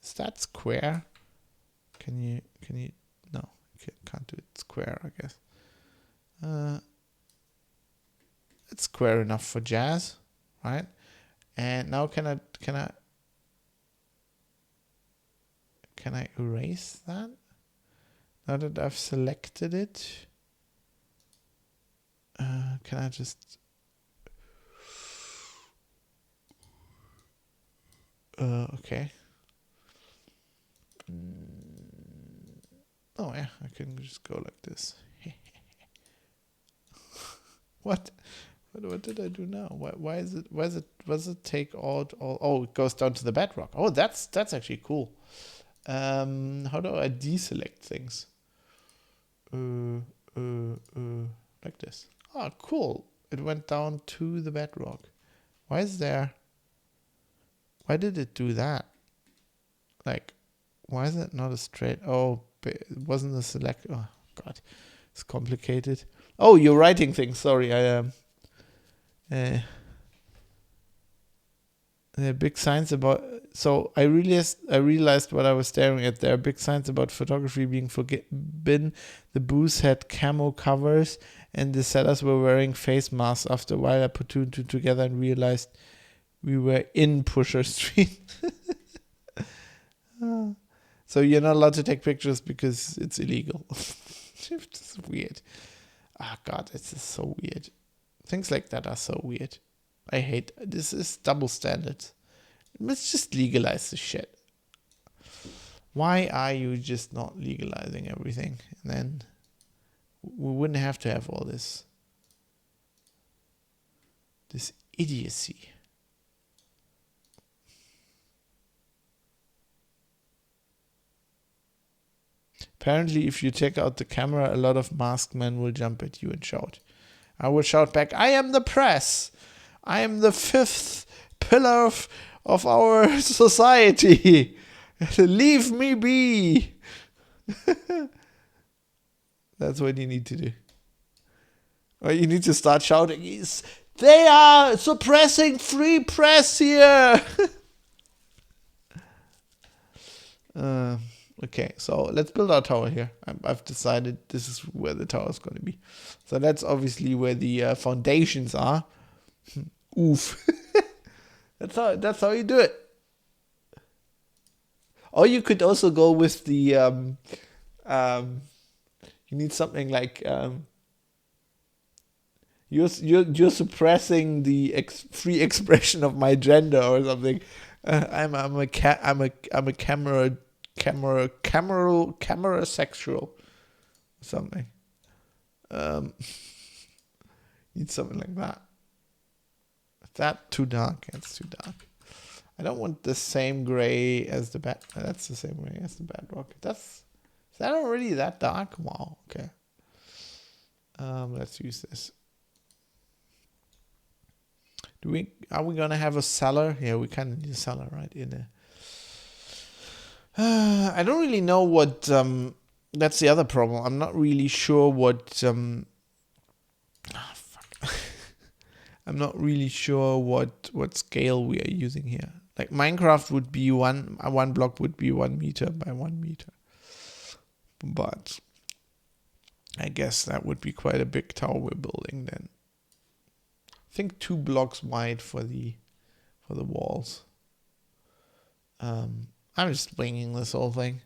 Is that square? Can you no, can't do it square, I guess. It's square enough for jazz, right? And now can I erase that? Now that I've selected it, can I just okay. Oh yeah, I can just go like this. What? What did I do now? Why is it? Why does it take all? Oh, it goes down to the bedrock. Oh, that's actually cool. How do I deselect things? Like this. Oh, cool. It went down to the bedrock. Why did it do that? Like, why is it not a straight? Oh, it wasn't a select. Oh, God. It's complicated. Oh, you're writing things. Sorry. There are big signs about. So I realized what I was staring at. There are big signs about photography being forbidden. The booths had camo covers, and the sellers were wearing face masks. After a while, I put two and two together and realized we were in Pusher Street. So you're not allowed to take pictures because it's illegal. It's weird. Ah, God, this is so weird. Things like that are so weird. I hate this. Is double standards. Let's just legalize the shit. Why are you just not legalizing everything? And then we wouldn't have to have all this idiocy. Apparently, if you check out the camera, a lot of masked men will jump at you and shout. I will shout back, I am the press. I am the fifth pillar of our society. Leave me be. That's what you need to do. Or you need to start shouting, they are suppressing free press here. Okay, so let's build our tower here. I've decided this is where the tower is going to be. So that's obviously where the foundations are. Oof. That's how you do it. Or you could also go with the you need something like you're suppressing the free expression of my gender or something. I'm a camera sexual something. Need something like that. That too dark? It's too dark. I don't want the same gray as the bed. That's the same gray as the bedrock. Is that already that dark? Wow. Okay. Let's use this. Are we gonna have a cellar? Yeah, we kind of need a cellar, right? I don't really know what. That's the other problem. I'm not really sure what. I'm not really sure what scale we are using here. Like Minecraft would be one block would be 1 meter by 1 meter. But I guess that would be quite a big tower we're building then. I think 2 blocks wide for the walls. I'm just winging this whole thing.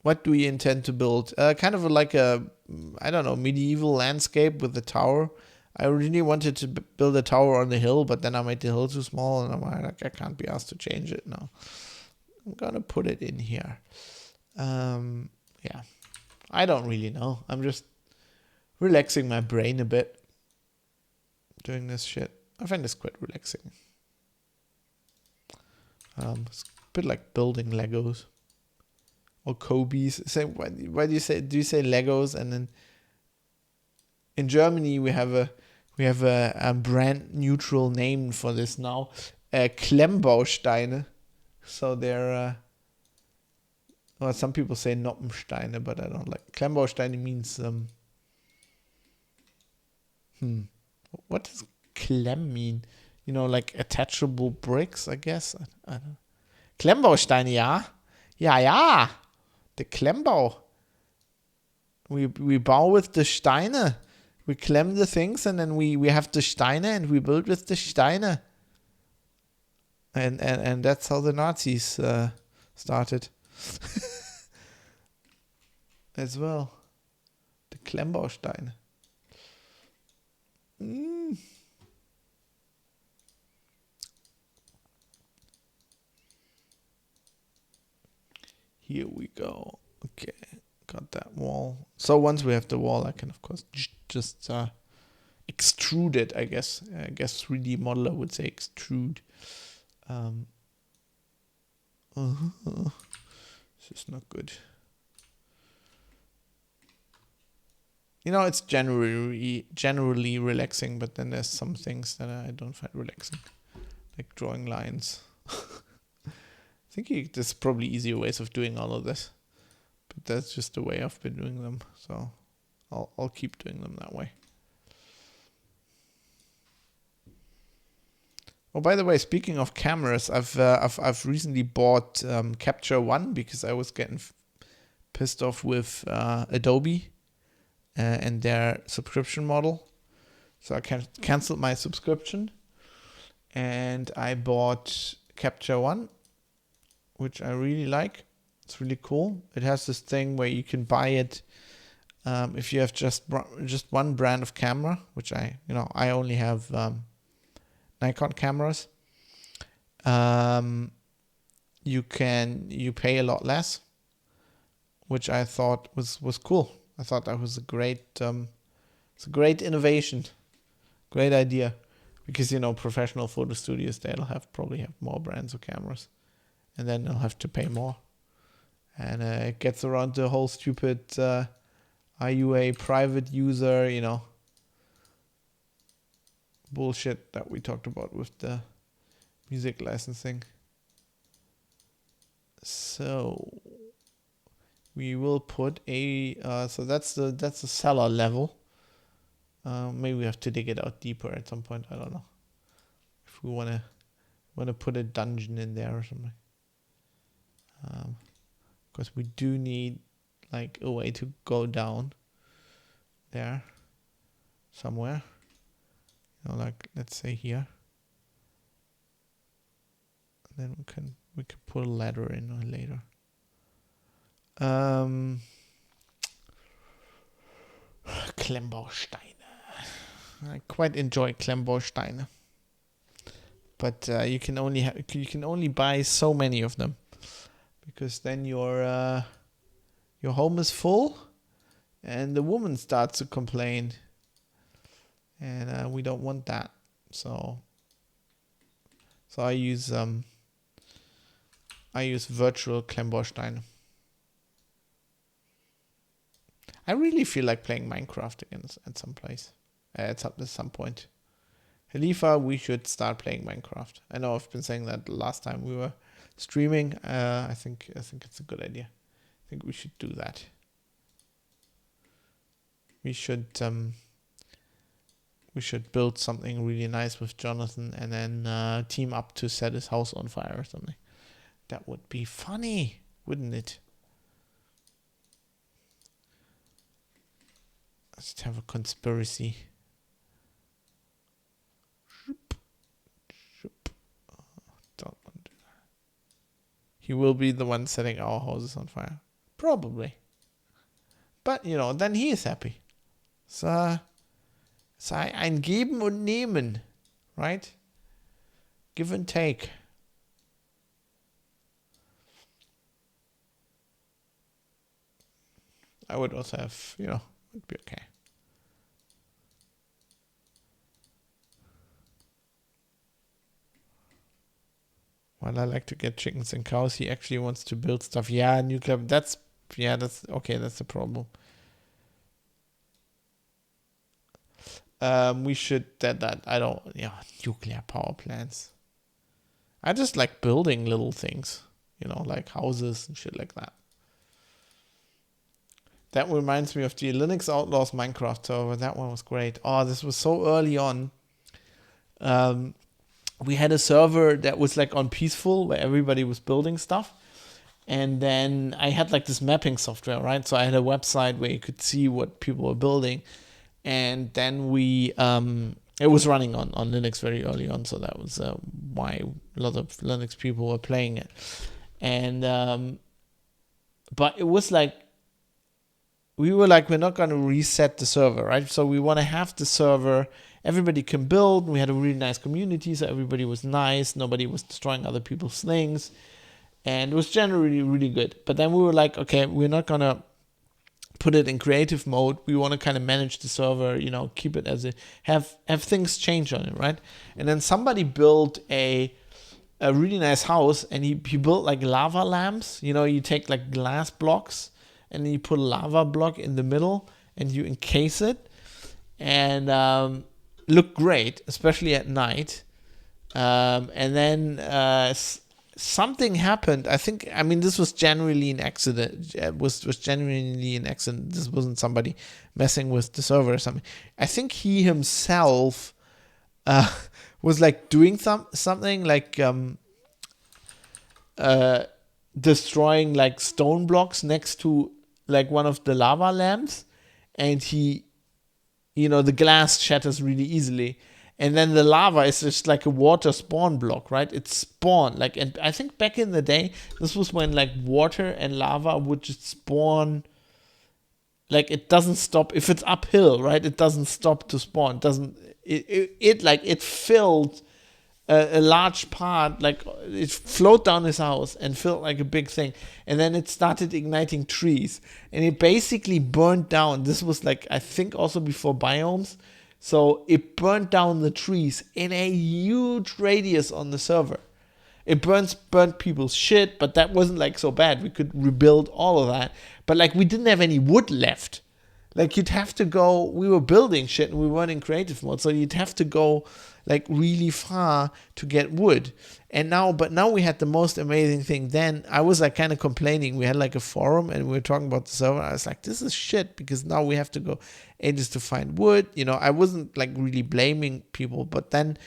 What do we intend to build? Kind of like a, I don't know, medieval landscape with the tower. I originally wanted to build a tower on the hill, but then I made the hill too small, and I'm like, I can't be asked to change it now. I'm gonna put it in here. Yeah, I don't really know. I'm just relaxing my brain a bit doing this shit. I find this quite relaxing. It's a bit like building Legos or Kobe's. Why do you say Legos? And then in Germany we have a brand neutral name for this now. Klemmbausteine. So they're well, some people say Noppensteine, but I don't like. Klemmbausteine means what does Klemm mean? You know, like attachable bricks, I guess. I don't. Klemmbausteine, ja. Ja. The Klemmbau. We bow with the Steine. We climb the things, and then we have the Steine, and we build with the Steine. And that's how the Nazis started. As well. The Klemmbausteine. Here we go. Okay, got that wall. So once we have the wall, I can of course just extruded, I guess. I guess 3D modeler would say extrude. This is not good. You know, it's generally relaxing, but then there's some things that I don't find relaxing, like drawing lines. I think there's probably easier ways of doing all of this, but that's just the way I've been doing them. So I'll keep doing them that way. Oh, by the way, speaking of cameras, I've recently bought Capture One because I was getting pissed off with Adobe and their subscription model. So I canceled my subscription and I bought Capture One, which I really like. It's really cool. It has this thing where you can buy it if you have just one brand of camera, which I only have Nikon cameras. You pay a lot less, which I thought was cool. I thought that was it's a great innovation, great idea, because professional photo studios, they'll probably have more brands of cameras, and then they'll have to pay more, and it gets around the whole stupid are you a private user, bullshit that we talked about with the music licensing. So we will put so that's the seller level. Maybe we have to dig it out deeper at some point. I don't know if we want to put a dungeon in there or something. Because we do need like a way to go down there somewhere. Like let's say here. And then we can put a ladder in later. Klemmbausteine. I quite enjoy Klemmbausteine, but you can only buy so many of them, because then your home is full, and the woman starts to complain, and we don't want that. So I use virtual Klemmbausteine. I really feel like playing Minecraft again at some point. Khalifa, we should start playing Minecraft. I know I've been saying that the last time we were streaming. I think it's a good idea. I think we should do that. We should build something really nice with Jonathan, and then team up to set his house on fire or something. That would be funny, wouldn't it? Let's have a conspiracy. Don't want to do that. He will be the one setting our houses on fire. Probably. But, then he is happy. So, sei ein Geben und Nehmen. Right? Give and take. I would also have, it'd be okay. Well, I like to get chickens and cows. He actually wants to build stuff. Yeah, nuclear. That's okay. That's the problem. We should nuclear power plants. I just like building little things, like houses and shit like that. That reminds me of the Linux Outlaws Minecraft server. That one was great. Oh, this was so early on. We had a server that was like on peaceful, where everybody was building stuff. And then I had like this mapping software, right? So I had a website where you could see what people were building. And then it was running on Linux very early on. So that was why a lot of Linux people were playing it. And, but it was like, we were like, we're not going to reset the server, right? So we want to have the server, everybody can build. We had a really nice community, so everybody was nice. Nobody was destroying other people's things. And it was generally really good. But then we were like, okay, we're not going to put it in creative mode. We want to kind of manage the server, keep it as have things change on it, right? And then somebody built a really nice house, and he built like lava lamps. You take like glass blocks, and then you put a lava block in the middle, and you encase it, and look great, especially at night. And then something happened. This was genuinely an accident. It was genuinely an accident. This wasn't somebody messing with the server or something. I think he himself was like doing something like destroying like stone blocks next to like one of the lava lamps, and the glass shatters really easily. And then the lava is just like a water spawn block, right? It's spawn. And I think back in the day, this was when like water and lava would just spawn. Like it doesn't stop if it's uphill, right? It doesn't stop to spawn. It filled a large part, like it flowed down his house and filled like a big thing, and then it started igniting trees, and it basically burned down. This was like, I think, also before biomes. So it burnt down the trees in a huge radius on the server. It burnt people's shit, but that wasn't like so bad. We could rebuild all of that. But like we didn't have any wood left. Like you'd have to go, we were building shit and we weren't in creative mode. So you'd have to go like really far to get wood. But now we had the most amazing thing. Then I was like kind of complaining. We had like a forum and we were talking about the server. I was like, this is shit, because now we have to go ages to find wood. I wasn't like really blaming people, but then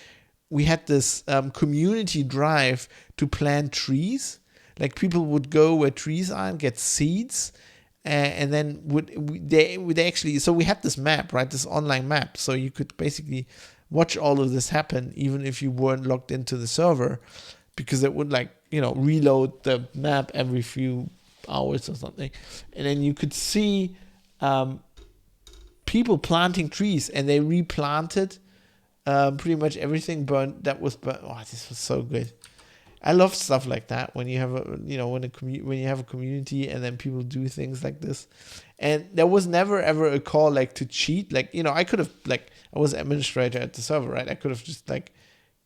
we had this community drive to plant trees. Like people would go where trees are and get seeds, and then they actually. So we had this map, right? This online map, so you could basically watch all of this happen, even if you weren't logged into the server, because it would reload the map every few hours or something, and then you could see people planting trees, and they replanted pretty much everything that was burnt. Oh, this was so good. I love stuff like that when you have when you have a community and then people do things like this. And there was never ever a call like to cheat. I could have I was administrator at the server, right? I could have just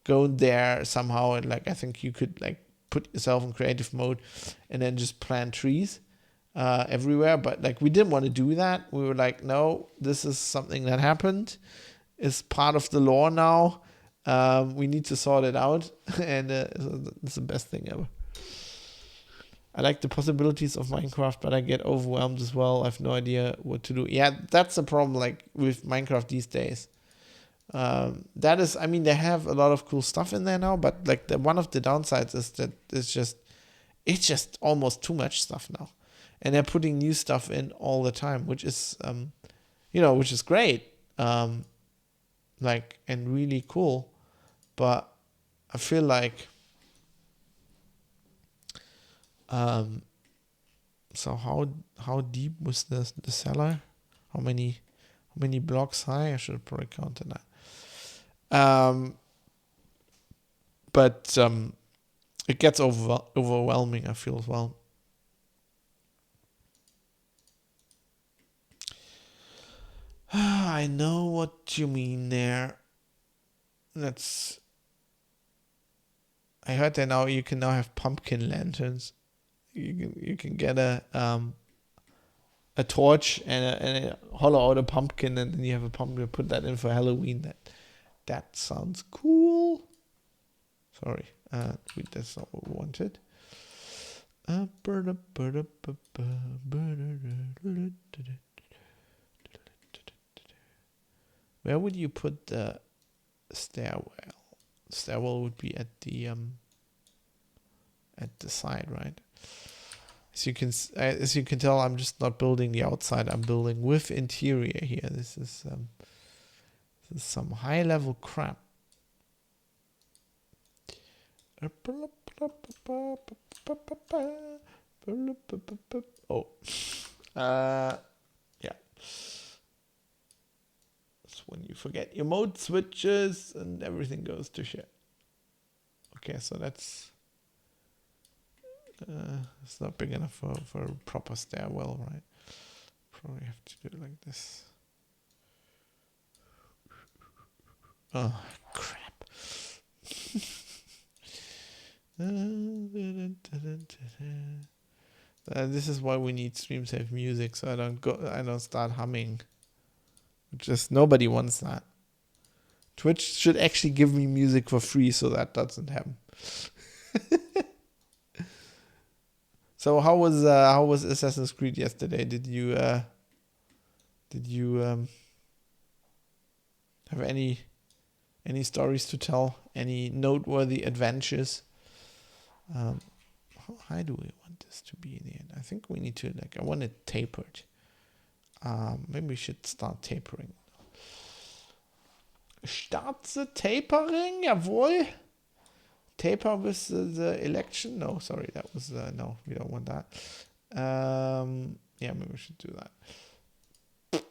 gone there somehow, and I think you could put yourself in creative mode and then just plant trees everywhere. But we didn't want to do that. We were like, no, this is something that happened. It's part of the law now. We need to sort it out, and it's the best thing ever. I like the possibilities of Minecraft, but I get overwhelmed as well. I have no idea what to do. Yeah, that's the problem with Minecraft these days. That is, they have a lot of cool stuff in there now, but one of the downsides is that it's just almost too much stuff now, and they're putting new stuff in all the time, which is which is great, and really cool. But I feel like so how deep was the cellar? How many blocks high? I should have probably counted that. But it gets overwhelming, I feel, as well. I know what you mean there. I heard that now you can have pumpkin lanterns. You can get a torch and hollow out a pumpkin, and then you have a pumpkin. Put that in for Halloween. That sounds cool. Sorry, that's not what we wanted. Where would you put the stairwell? Stairwell would be at the side, right? As you can tell, I'm just not building the outside. I'm building with interior here. This is some high level crap. Oh, yeah. That's when you forget your mode switches and everything goes to shit. Okay, so that's it's not big enough for a proper stairwell, right? probably have to do it like this. Oh, crap. This is why we need stream safe music, so I don't start humming. Just nobody wants that. Twitch should actually give me music for free so that doesn't happen. So how was Assassin's Creed yesterday? Did you have any stories to tell? Any noteworthy adventures? How high do we want this to be in the end? I think we need to I want it tapered. Maybe we should start tapering. Start the tapering, jawohl. Taper with the election? No, sorry, that was no. We don't want that. Yeah, maybe we should do that.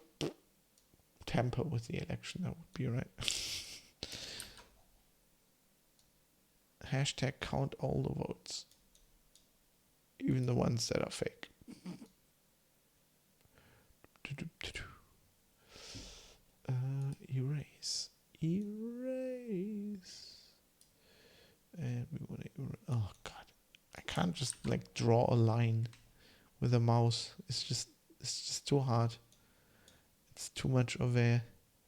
Tamper with the election, that would be right. Hashtag count all the votes, even the ones that are fake. Erase. And we want to. Oh God, I can't just draw a line with a mouse. It's just too hard. It's too much of a.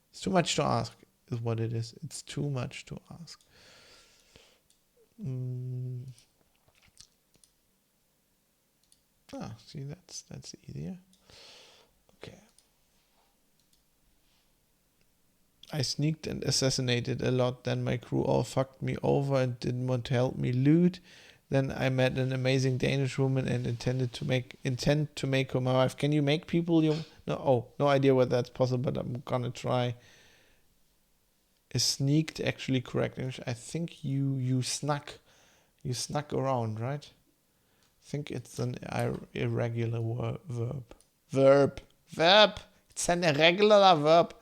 It's too much to ask, is what it is. It's too much to ask. See, that's easier. Okay. I sneaked and assassinated a lot. Then my crew all fucked me over and didn't want to help me loot. Then I met an amazing Danish woman and intend to make her my wife. Can you make people no idea whether that's possible, but I'm gonna try. Is sneaked actually correct English? I think you snuck around, right? I think it's an irregular verb. It's an irregular verb.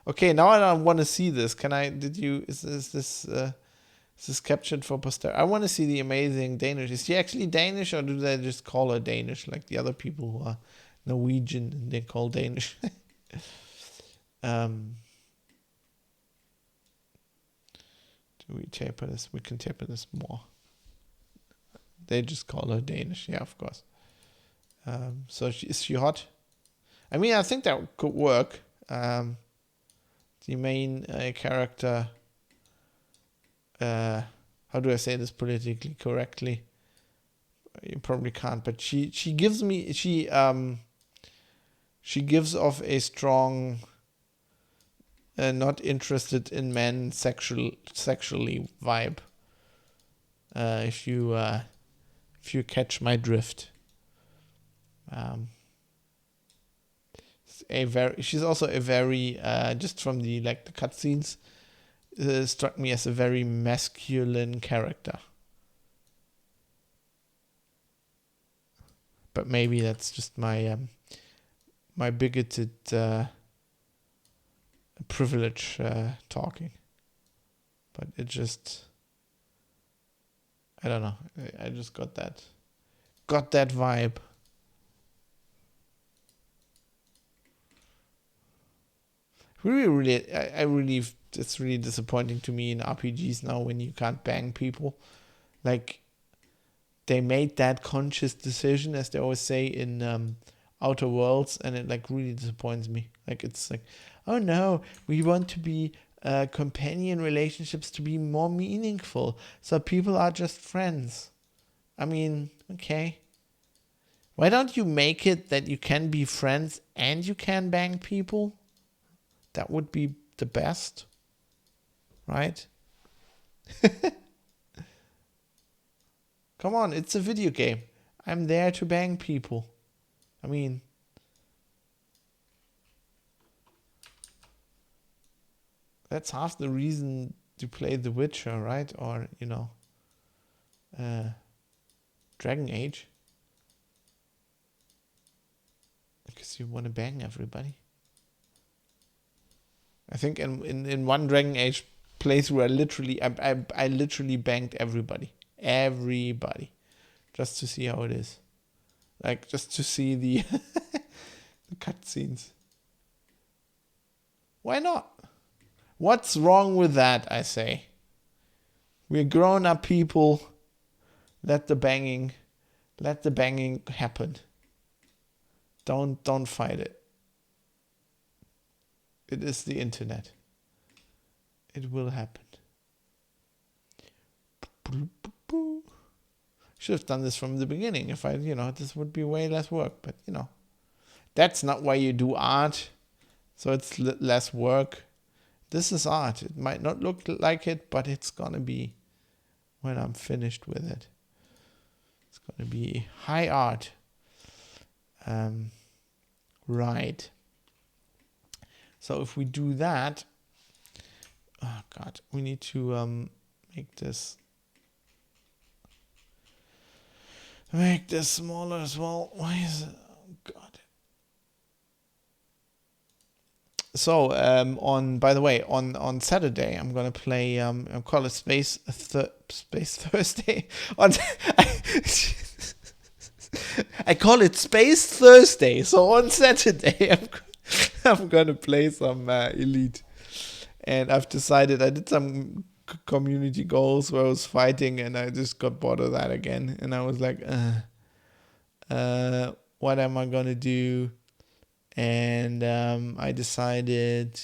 Okay, now I don't want to see this. Is this captured for posterity? I want to see the amazing Danish. Is she actually Danish, or do they just call her Danish like the other people who are Norwegian and they call Danish? Do we taper this? We can taper this more. They just call her Danish, yeah, of course. So is she hot? I mean, I think that could work. The main character, how do I say this politically correctly? You probably can't, but she gives off a strong, not interested in men sexually vibe. If you catch my drift. She's also a very just from the cutscenes, struck me as a very masculine character. But maybe that's just my my bigoted privilege talking. But it just, I don't know. I just got that vibe. It's really disappointing to me in RPGs now when you can't bang people. They made that conscious decision, as they always say in Outer Worlds, and it really disappoints me. It's oh no, we want to be companion relationships to be more meaningful, so people are just friends. I mean, okay. Why don't you make it that you can be friends and you can bang people? That would be the best, right? Come on, it's a video game. I'm there to bang people. I mean, that's half the reason to play The Witcher, right? Or, Dragon Age. Because you want to bang everybody. I think in one Dragon Age playthrough, I literally banged everybody, just to see how it is, just to see the cutscenes. Why not? What's wrong with that, I say? We're grown-up people. Let the banging happen. Don't fight it. It is the internet. It will happen. Should have done this from the beginning. If I, this would be way less work. But, that's not why you do art. So it's less work. This is art. It might not look like it, but it's going to be when I'm finished with it. It's going to be high art. Right. So if we do that, oh God, we need to make this smaller as well. Why is it? Oh God. So by the way, on Saturday I'm gonna play I call it Space Thursday. I call it Space Thursday. So on Saturday I'm gonna play some Elite, and I've decided I did some community goals where I was fighting, and I just got bored of that again, and I was like, what am I gonna do? And I decided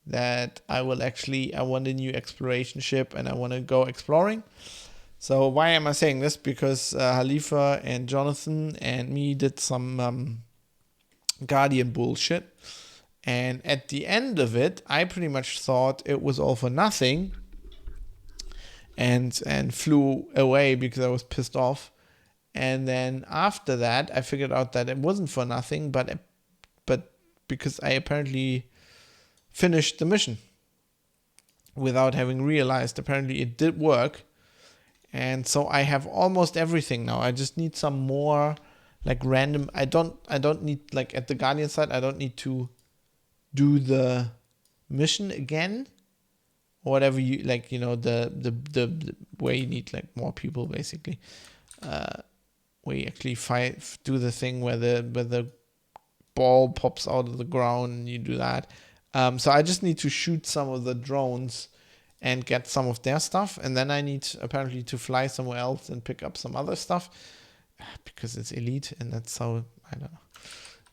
that I want a new exploration ship, and I want to go exploring. So why am I saying this? Because Halifa and Jonathan and me did some Guardian bullshit. And at the end of it, I pretty much thought it was all for nothing, and flew away because I was pissed off. And then after that, I figured out that it wasn't for nothing, but because I apparently finished the mission without having realized. Apparently it did work. And so I have almost everything now. I just need some more like random. I don't need, like at the Guardian side, I don't need to do the mission again or whatever you like, the where you need like more people basically. Where you actually do the thing where the ball pops out of the ground and you do that. So I just need to shoot some of the drones and get some of their stuff, and then I need apparently to fly somewhere else and pick up some other stuff because it's Elite, and that's how, I don't know,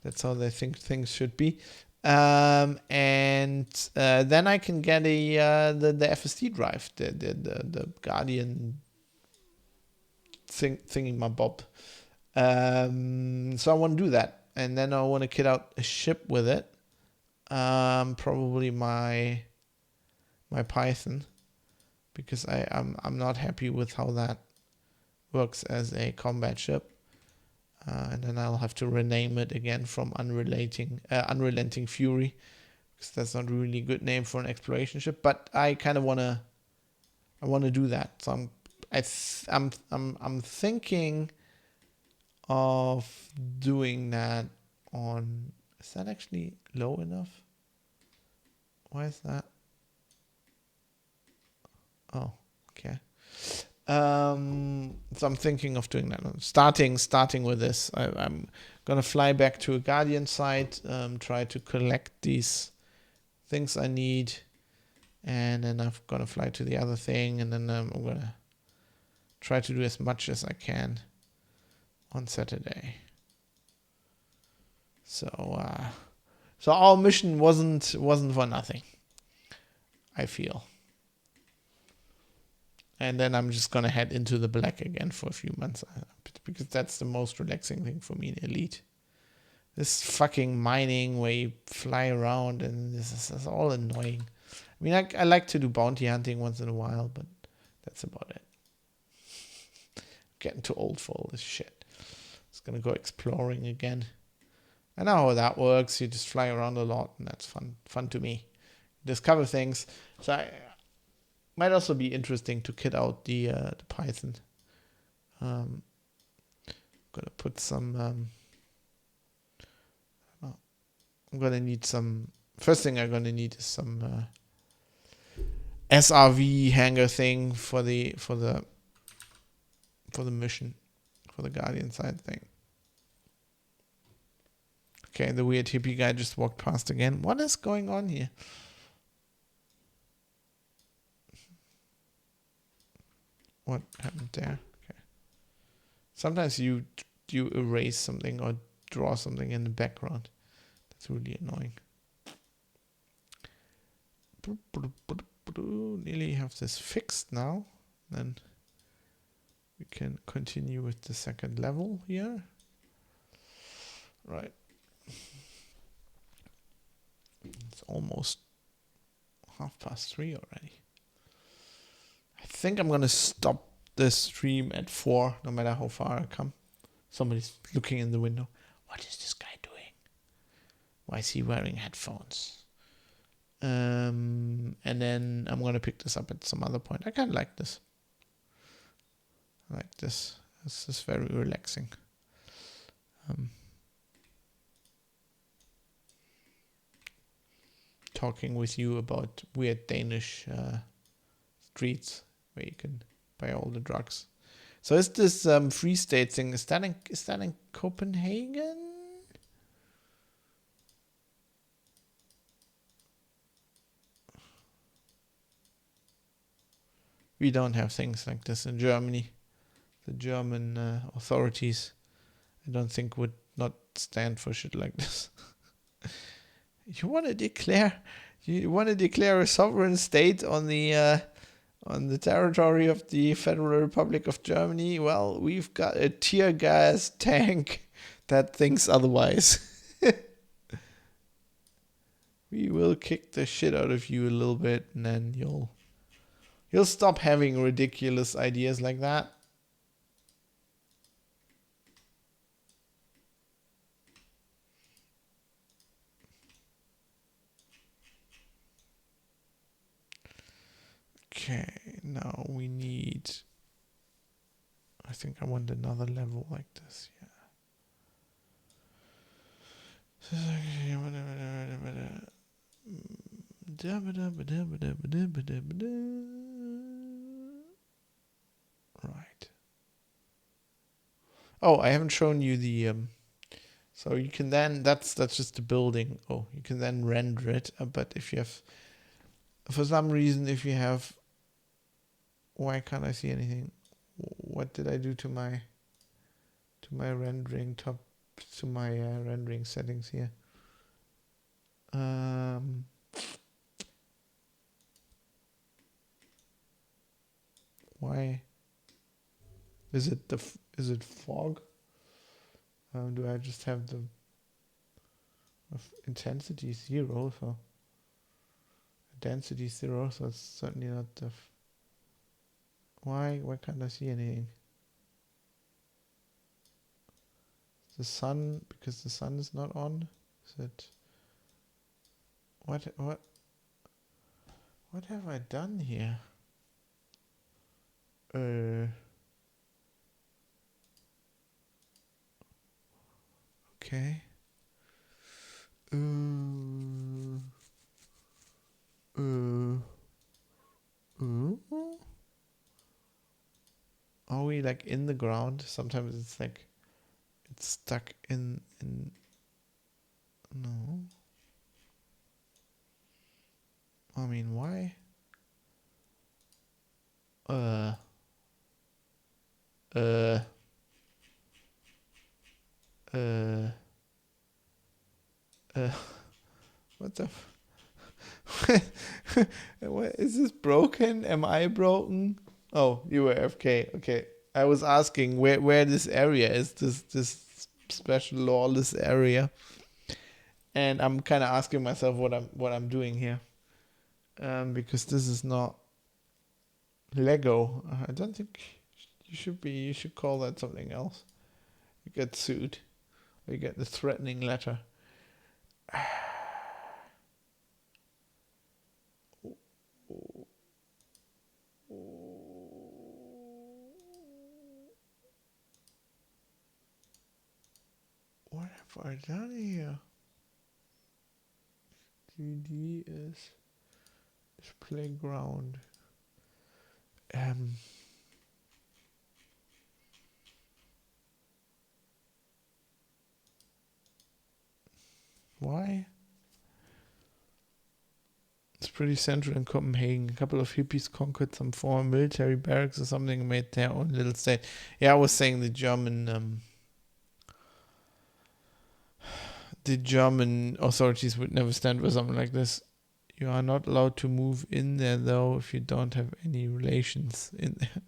that's how they think things should be. And then I can get the FSD drive, the Guardian thingy my bob. So I want to do that. And then I want to kit out a ship with it. Probably my Python, because I'm not happy with how that works as a combat ship. And then I'll have to rename it again from Unrelenting Fury, because that's not really a good name for an exploration ship. But I kind of want to do that. So I'm thinking of doing that on. Is that actually low enough? Why is that? Oh, okay. So I'm thinking of doing that. Starting with this. I'm gonna fly back to a Guardian site, try to collect these things I need, and then I'm gonna fly to the other thing, and then I'm gonna try to do as much as I can on Saturday. So our mission wasn't for nothing, I feel. And then I'm just gonna head into the black again for a few months, because that's the most relaxing thing for me in Elite. This fucking mining where you fly around, and this is all annoying. I mean, I like to do bounty hunting once in a while, but that's about it. Getting too old for all this shit. Just gonna go exploring again. I know how that works. You just fly around a lot, and that's fun to me. Discover things. So might also be interesting to kit out the Python. I'm gonna put some. I'm gonna need some. First thing I'm gonna need is some SRV hangar thing for the mission, for the Guardian side thing. Okay, the weird hippie guy just walked past again. What is going on here? What happened there? Okay. Sometimes you erase something or draw something in the background. That's really annoying. Nearly have this fixed now. Then we can continue with the second level here. Right. It's almost 3:30 already. I think I'm gonna stop the stream at 4, no matter how far I come. Somebody's looking in the window. What is this guy doing? Why is he wearing headphones? And then I'm gonna pick this up at some other point. I kind of like this. I like this. This is very relaxing. Talking with you about weird Danish streets where you can buy all the drugs. So is this Free State thing? Is that in Copenhagen? We don't have things like this in Germany. The German authorities, I don't think, would not stand for shit like this. You want to declare a sovereign state on the territory of the Federal Republic of Germany? Well, we've got a tear gas tank that thinks otherwise. We will kick the shit out of you a little bit, and then you'll stop having ridiculous ideas like that. Okay, now we need... I think I want another level like this, yeah. Right. Oh, I haven't shown you the... so you can then... That's just the building. Oh, you can then render it. But if you have... For some reason, if you have... Why can't I see anything? What did I do to my rendering to my rendering settings here? Why is it fog? Do I just have the intensity 0? So density 0. So it's certainly not the. Why can't I see anything? The sun, because the sun is not on. Is it? What have I done here? Okay. Are we like in the ground? Sometimes it's like it's stuck in no. I mean, why? What the? What is this broken? Am I broken? Oh, you were AFK. Okay, I was asking where this area is. This special lawless area, and I'm kind of asking myself what I'm doing here, because this is not Lego. I don't think you should be. You should call that something else. You get sued. Or you get the threatening letter. What have I done here? GD is playground. Why? It's pretty central in Copenhagen. A couple of hippies conquered some former military barracks or something and made their own little state. Yeah, I was saying the German authorities would never stand for something like this. You are not allowed to move in there, though, if you don't have any relations in there.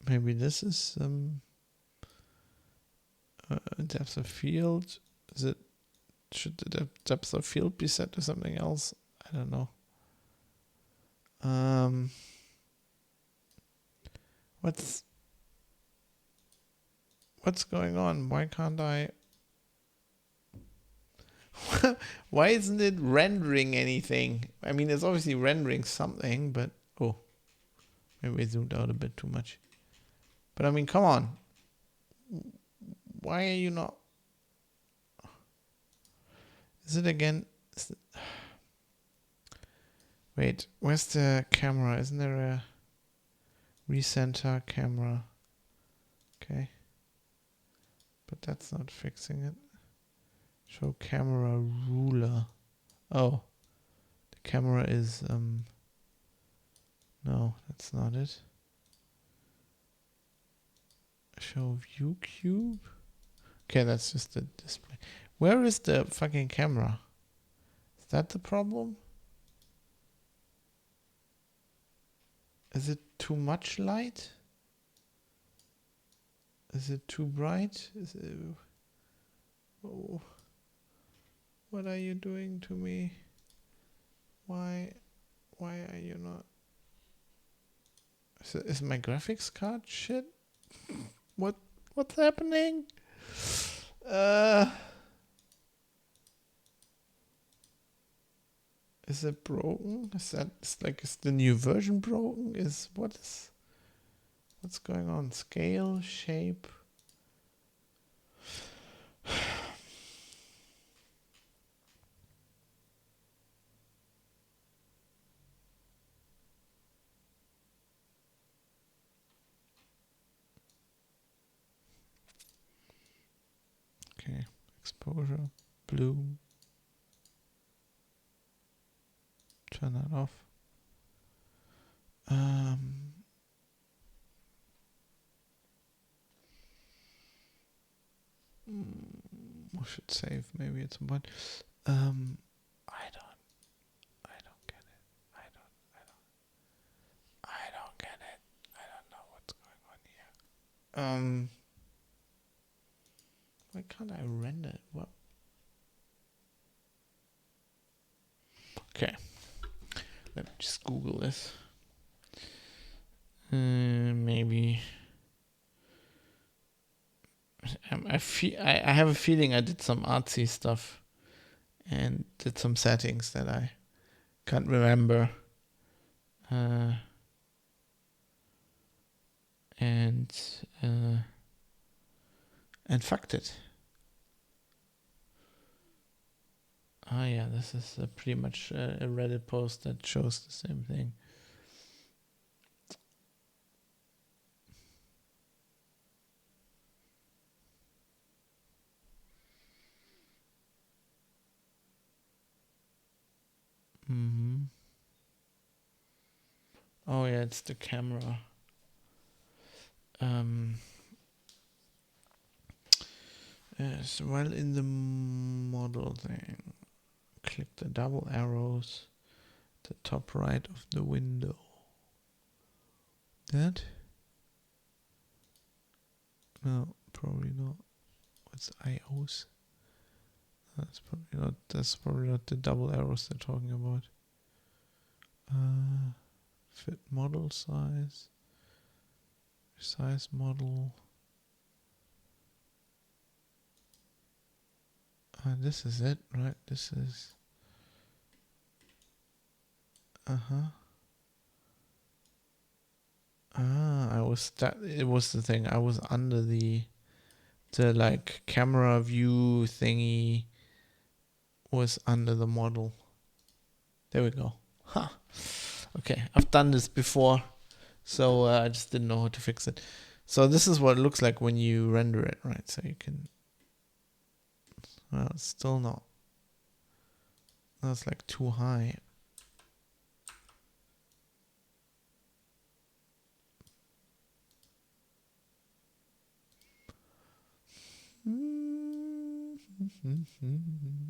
Maybe this is depth of field. Should the depth of field be set to something else? I don't know. What's going on? Why can't I? Why isn't it rendering anything? I mean, it's obviously rendering something, but maybe I zoomed out a bit too much. But I mean, come on. Why are you not? Is it again? Wait, where's the camera? Isn't there a recenter camera? Okay. But that's not fixing it. Show camera ruler. Oh. The camera is, no, that's not it. Show view cube. Okay, that's just the display. Where is the fucking camera? Is that the problem? Is it too much light? Is it too bright? Oh. What are you doing to me? Why are you not? Is my graphics card shit? What's happening? Is it broken? Is the new version broken? What's going on? Scale, shape. Okay, exposure, blue. Turn that off. I should save maybe at some point. I don't get it. I don't get it. I don't know what's going on here. Why can't I render it? What? Okay. Let me just Google this. Maybe. I have a feeling I did some artsy stuff and did some settings that I can't remember. And fucked it. Ah, yeah, this is pretty much a Reddit post that shows the same thing. Oh yeah, it's the camera. Yes, well, in the model thing, click the double arrows at the top right of the window. That? No, probably not. What's IOs? That's probably not the double arrows they're talking about. Fit model size. Size model. This is it, right? This is. It was the thing. I was under the like camera view thingy was under the model. There we go. Okay, I've done this before, So I just didn't know how to fix it. So this is what it looks like when you render it, right? So you can, well, it's still not. That's like too high.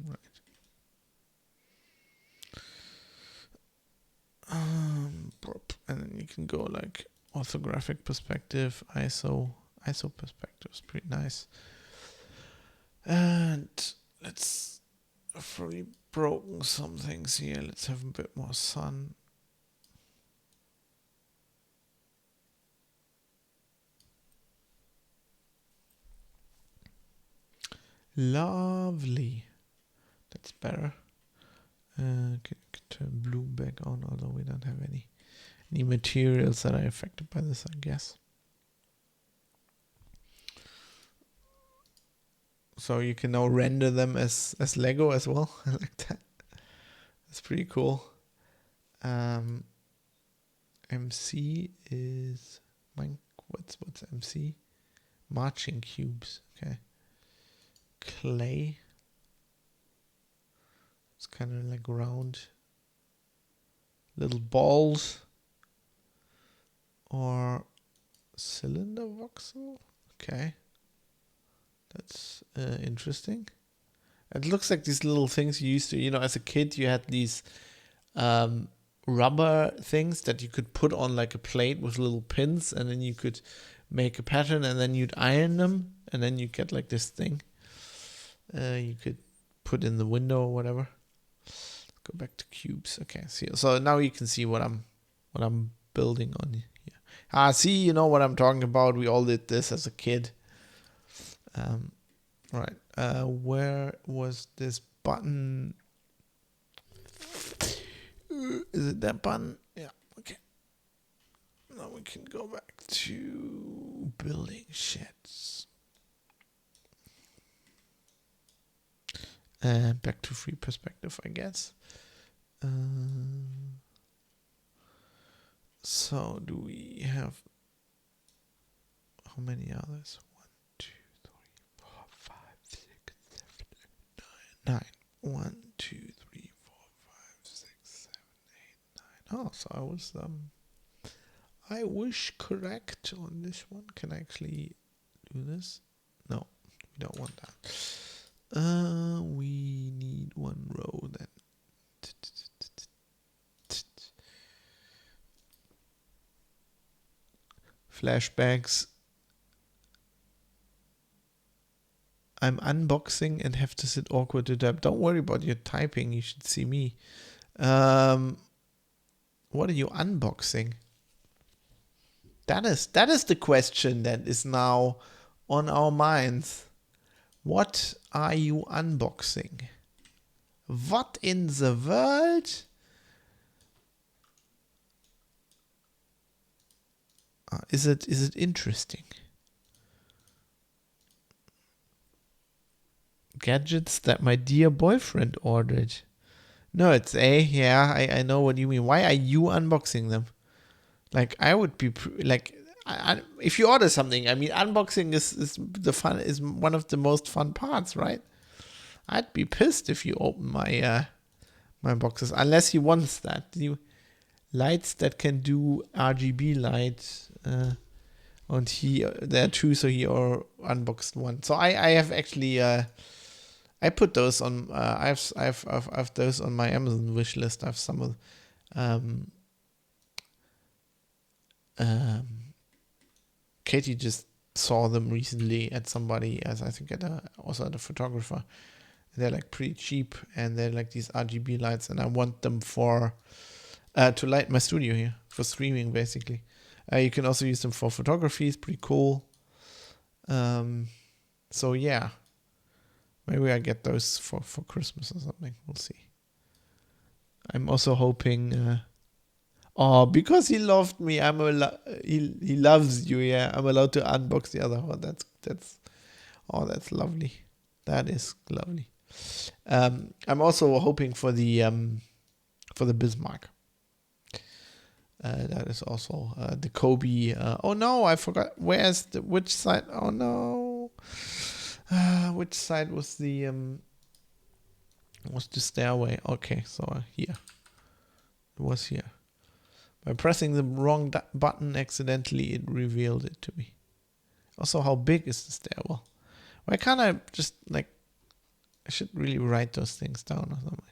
Right. And then you can go like orthographic perspective, ISO perspective is pretty nice. And let's, I've probably broken some things here. Let's have a bit more sun. Lovely. That's better. Can turn blue back on, although we don't have any materials that are affected by this, I guess. So you can now render them as Lego as well. I like that. That's pretty cool. MC is what's MC? Marching cubes. Okay. Clay. It's kind of like round little balls. Or cylinder voxel. Okay. That's interesting. It looks like these little things you used to, as a kid, you had these rubber things that you could put on like a plate with little pins, and then you could make a pattern, and then you'd iron them, and then you get like this thing. You could put in the window or whatever. Go back to cubes. Okay, so now you can see what I'm building on here. See, you know what I'm talking about. We all did this as a kid. Right. Where was this button? Is it that button? Yeah. Okay. Now we can go back to building sheds. And back to free perspective, I guess. So do we have, how many others? 1, 2, 3, 4, 5, 6, 7, 8, 9. 9. 1, 2, 3, 4, 5, 6, 7, 8, 9. Oh, so I was correct on this one. Can I actually do this? No, we don't want that. We need one row then. Flashbacks. I'm unboxing and have to sit awkward to type. Don't worry about your typing. You should see me. What are you unboxing? That is the question that is now on our minds. What are you unboxing? What in the world? Is it interesting? Gadgets that my dear boyfriend ordered. No, it's I know what you mean. Why are you unboxing them? Like, I would be if you order something, I mean, unboxing is one of the most fun parts, right? I'd be pissed if you open my my boxes, unless he wants that. Lights that can do RGB lights, and there are two, so he unboxed one. So I have actually I put those on. I've those on my Amazon wish list. I have some of. Katie just saw them recently at somebody, as I think also at a photographer. They're like pretty cheap, and they're like these RGB lights, and I want them for to light my studio here for streaming, basically. You can also use them for photography. It's pretty cool. So yeah, maybe I get those for Christmas or something. We'll see. I'm also hoping. Because he loved me, he loves you. Yeah, I'm allowed to unbox the other one. That's lovely. That is lovely. I'm also hoping for the Bismarck. That is also the Kobe. Oh no, I forgot. Which side? Oh no. Which side was the stairway? Okay, so here. It was here. By pressing the wrong button accidentally, it revealed it to me. Also, how big is the stairwell? Why can't I just, like, I should really write those things down or something.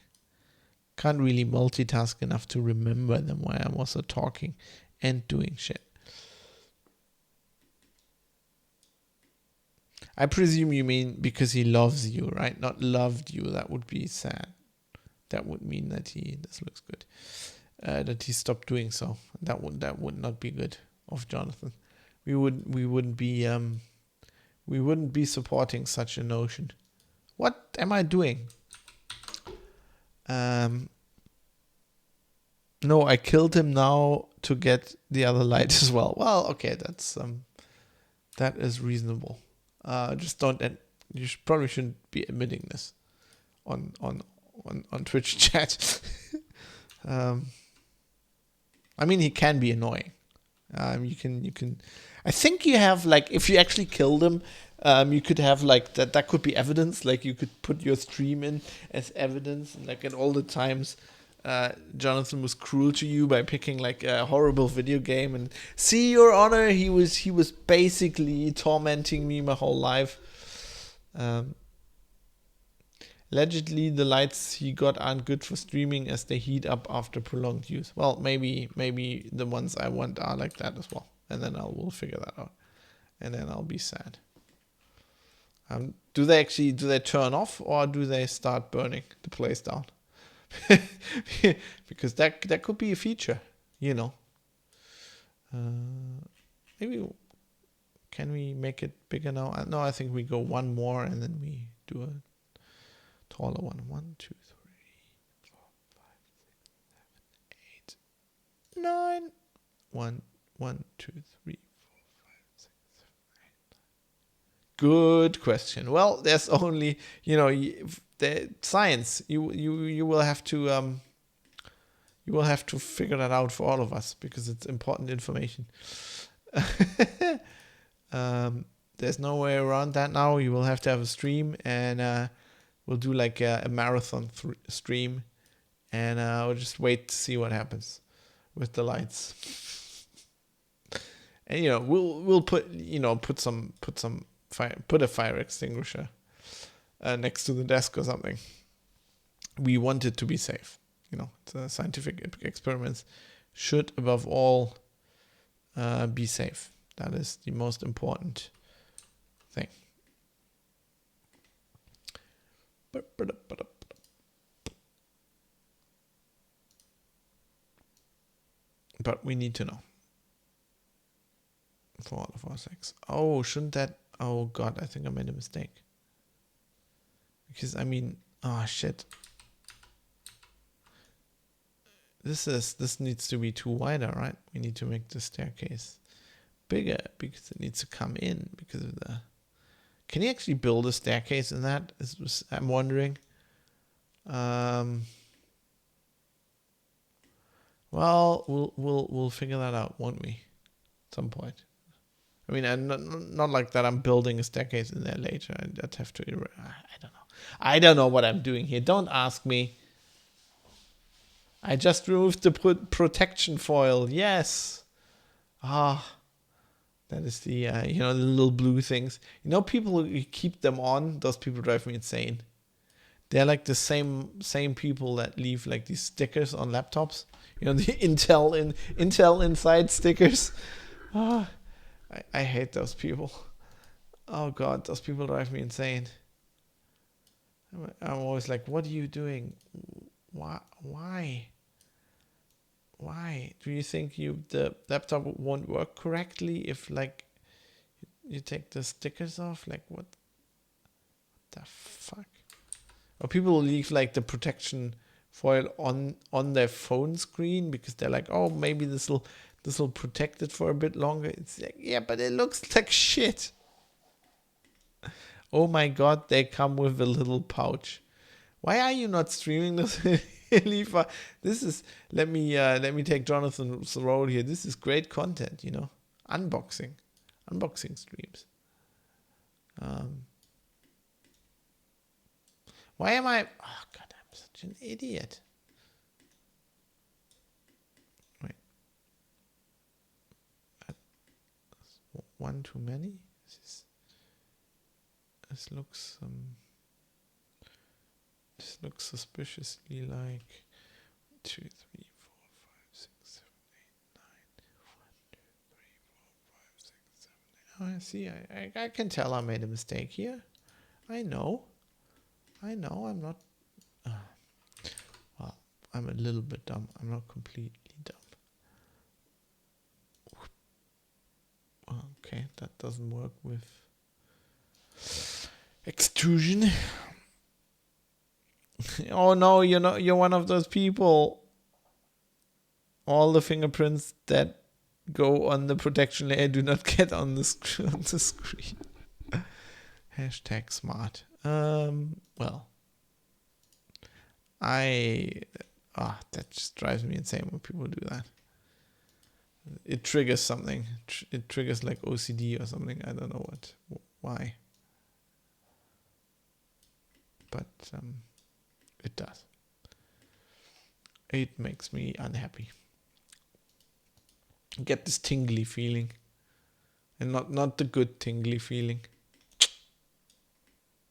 Can't really multitask enough to remember them while I'm also talking and doing shit. I presume you mean because he loves you, right? Not loved you. That would be sad. That would mean that this looks good. That he stopped doing so. That would not be good of Jonathan. We wouldn't be supporting such a notion. What am I doing? No, I killed him now to get the other light as well. Well, okay, that is reasonable. Just don't. You probably shouldn't be admitting this on Twitch chat. I mean, he can be annoying. You can. I think you have, like, if you actually killed him, you could have, like, that could be evidence. Like, you could put your stream in as evidence, and, like, at all the times Jonathan was cruel to you by picking, like, a horrible video game, and see, Your Honor, he was basically tormenting me my whole life. Allegedly, the lights he got aren't good for streaming as they heat up after prolonged use. Well, maybe the ones I want are like that as well, and then we'll figure that out, and then I'll be sad. Do they turn off, or do they start burning the place down? Because that could be a feature, you know. Maybe can we make it bigger now? No, I think we go one more and then we do a taller one. 1, 2, 3, 4, 5, 6, 7, 8, 9. 1, 2, 3, 4, 5, 6, 7, 8, 9. Good question. Well, there's only, the science. You will have to figure that out for all of us because it's important information. There's no way around that now. You will have to have a stream, and we'll do like a marathon stream, and we'll just wait to see what happens with the lights. And we'll put a fire extinguisher next to the desk or something. We want it to be safe. The scientific experiments should above all be safe. That is the most important thing. But we need to know. For all of our sakes. Oh, shouldn't that... Oh, God, I think I made a mistake. Because, shit. This needs to be too wider, right? We need to make the staircase bigger because it needs to come in because of the... Can you actually build a staircase in that? I'm wondering. Well, we'll figure that out, won't we? At some point. I'm not like that. I'm building a staircase in there later. I'd have to... I don't know. I don't know what I'm doing here. Don't ask me. I just removed the protection foil. Yes. That is the the little blue things. People who keep them on. Those people drive me insane. They're like the same people that leave like these stickers on laptops. The Intel inside stickers. I hate those people. Oh God, those people drive me insane. I'm always like, what are you doing? Why? Do you think the laptop won't work correctly if like you take the stickers off? Like what the fuck? Or people leave like the protection foil on their phone screen because they're like, oh, maybe this will protect it for a bit longer. It's like, yeah, but it looks like shit. Oh my God, they come with a little pouch. Why are you not streaming this? really fun. This is let me take Jonathan's role here. This is great content, you know. Unboxing streams. Why am I? Oh God, I'm such an idiot. Wait, that's one too many. This looks suspiciously like 2, 3, 4, 5, 6, 7, 8, 9. 1, 2, 3, 4, 5, 6, 7, 8. Oh, I see. I can tell I made a mistake here. I know. I'm not. Well, I'm a little bit dumb. I'm not completely dumb. Okay, that doesn't work with extrusion. Oh no, you're one of those people. All the fingerprints that go on the protection layer do not get on the screen. Hashtag smart. Well, that just drives me insane when people do that. It triggers something. It triggers like OCD or something. I don't know why. But it does. It makes me unhappy. Get this tingly feeling. And not the good tingly feeling.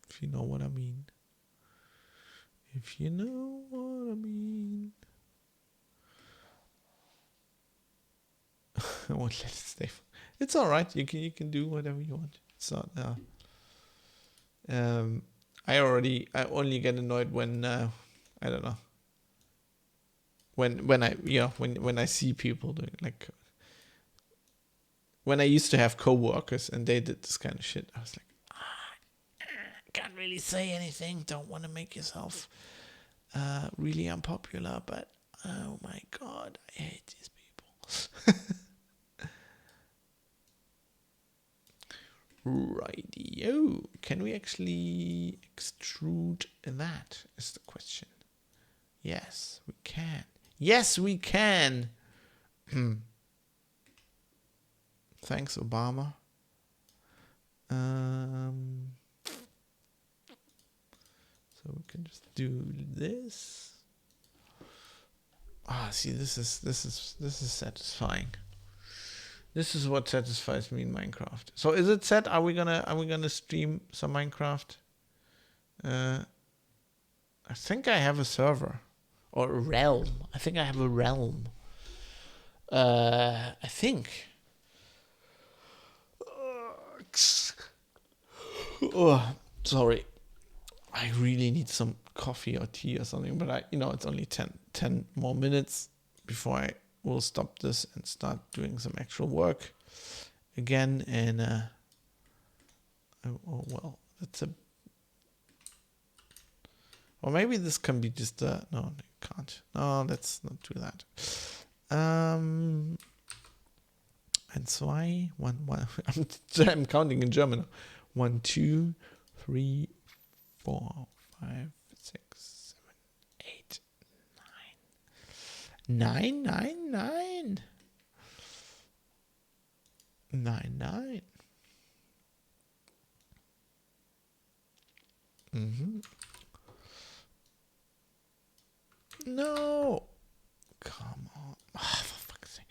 If you know what I mean. If you know what I mean. I won't let it stay. It's alright. You can do whatever you want. It's not I only get annoyed when I don't know. When I see people doing like when I used to have coworkers and they did this kind of shit, I was like, can't really say anything. Don't want to make yourself really unpopular, but oh my God, I hate these people. Rightio. Can we actually extrude that? Is the question. Yes, we can. Yes, we can. Thanks, Obama. So we can just do this. See, this is satisfying. This is what satisfies me in Minecraft. So is it set? Are we gonna stream some Minecraft? I think I have a server or a realm. I think I have a realm. I think. Oh, sorry. I really need some coffee or tea or something, but it's only 10 more minutes before I will stop this and start doing some actual work again. And that's or maybe this can be just no, it can't. No, let's not do that. And so I'm counting in German. 1, 2, 3, 4, 5, 6, 7, 8, 9. 9. 9. No. Come on. Oh, for fuck's sake.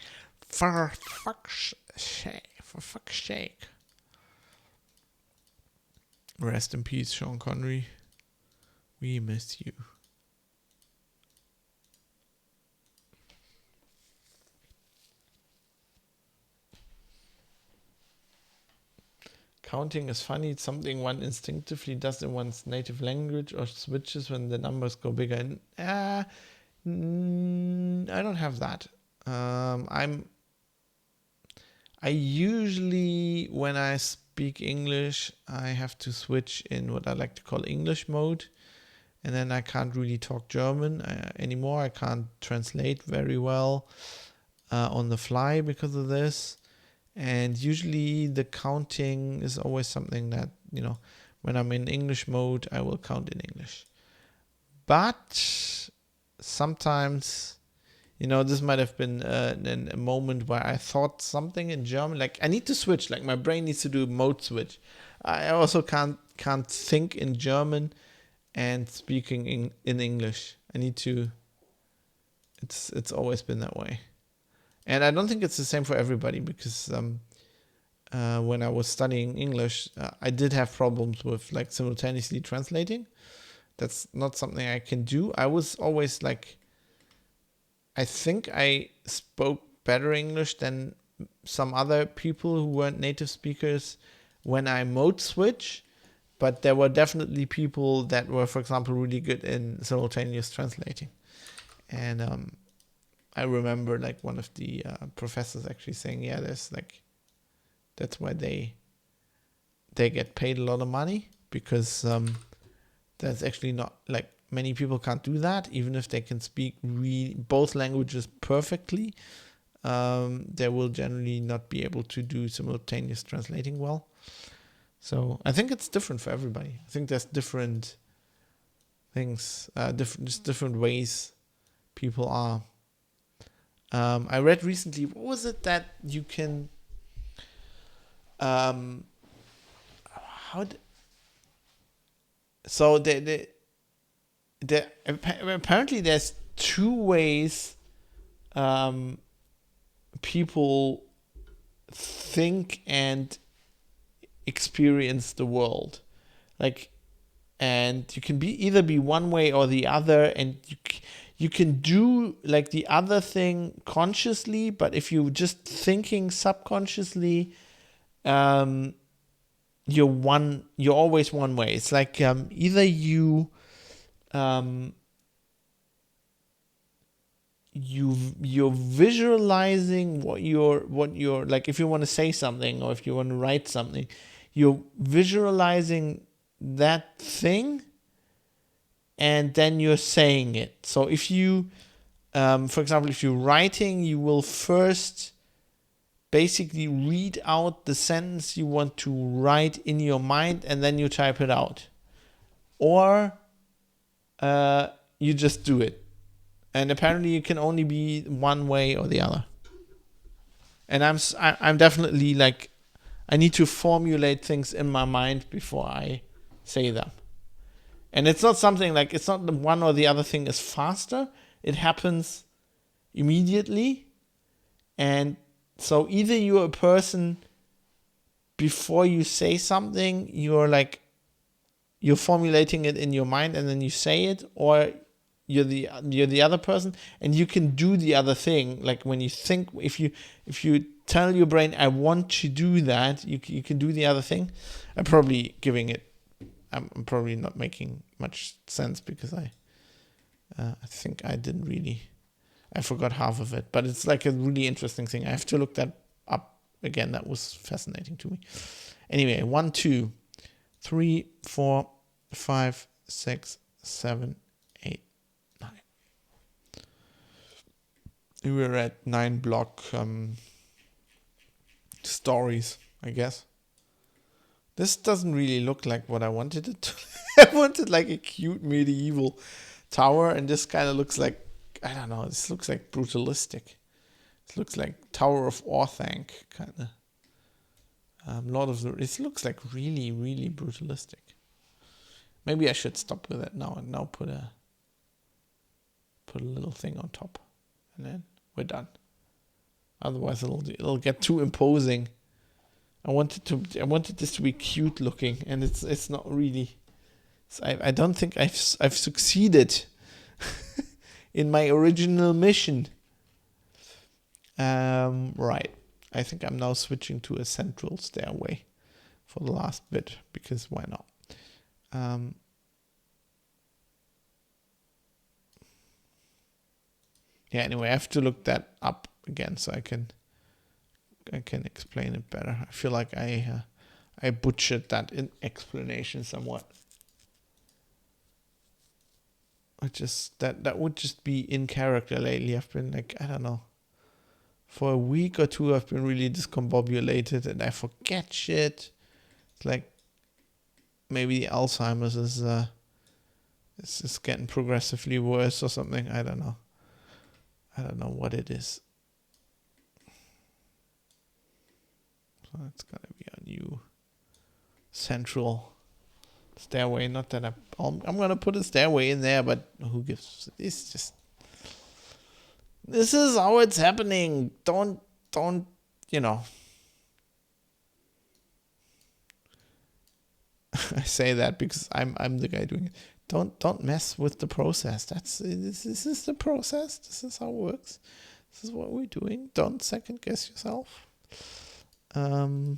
For fuck's sake. Rest in peace, Sean Connery. We miss you. Counting is funny. It's something one instinctively does in one's native language or switches when the numbers go bigger. I don't have that. I usually, when I speak English, I have to switch in what I like to call English mode. And then I can't really talk German anymore. I can't translate very well on the fly because of this. And usually the counting is always something that, when I'm in English mode, I will count in English. But sometimes, this might have been a moment where I thought something in German, like I need to switch, like my brain needs to do a mode switch. I also can't think in German and speaking in English. I need to. It's always been that way, and I don't think it's the same for everybody, because when I was studying English, I did have problems with like simultaneously translating. That's not something I can do. I was always like, I think I spoke better English than some other people who weren't native speakers when I mode switch, but there were definitely people that were, for example, really good in simultaneous translating. And I remember like one of the professors actually saying, yeah, that's why they get paid a lot of money, because that's actually not, like, many people can't do that, even if they can speak both languages perfectly. They will generally not be able to do simultaneous translating well. So I think it's different for everybody. I think there's different things, different ways people are. I read recently, what was it that you can, so apparently there's two ways people think and experience the world, like, and you can either be one way or the other, and you can do like the other thing consciously, but if you're just thinking subconsciously, you're always one way. It's like either you're visualizing what you're like, if you want to say something or if you want to write something, you're visualizing that thing and then you're saying it. So if you for example, if you're writing, you will first basically read out the sentence you want to write in your mind and then you type it out, or you just do it. And apparently you can only be one way or the other. And I'm definitely like, I need to formulate things in my mind before I say them. And it's not something like, it's not the one or the other thing is faster. It happens immediately. And so either you're a person, before you say something, you're formulating it in your mind and then you say it, or you're the other person and you can do the other thing. Like when you think, if you tell your brain, I want to do that, you can do the other thing. I'm probably not making much sense, because I think I forgot half of it, but it's like a really interesting thing. I have to look that up again. That was fascinating to me. Anyway, 1, 2, 3, 4, 5, 6, 7, 8, 9. We were at 9 block stories, I guess. This doesn't really look like what I wanted it to. I wanted like a cute medieval tower, and this kind of looks like, I don't know, this looks like brutalistic. It looks like Tower of Orthanc, kind of. It looks like really, really brutalistic. Maybe I should stop with it now and now put a little thing on top, and then we're done. Otherwise it'll get too imposing. I wanted this to be cute looking, and it's not really. I don't think I've succeeded in my original mission. Right. I think I'm now switching to a central stairway for the last bit, because why not? Yeah, anyway, I have to look that up again so I can explain it better. I feel like I butchered that in explanation somewhat. That would just be in character lately. I've been like, I don't know, for a week or two I've been really discombobulated and I forget shit. It's like maybe Alzheimer's is It's just getting progressively worse or something. I don't know. I don't know what it is. So it's gonna be a new central stairway. Not that I'm gonna put a stairway in there, but who gives? It's just, this is how it's happening. Don't you know? I say that because I'm the guy doing it. Don't mess with the process. This is the process. This is how it works. This is what we're doing. Don't second guess yourself. What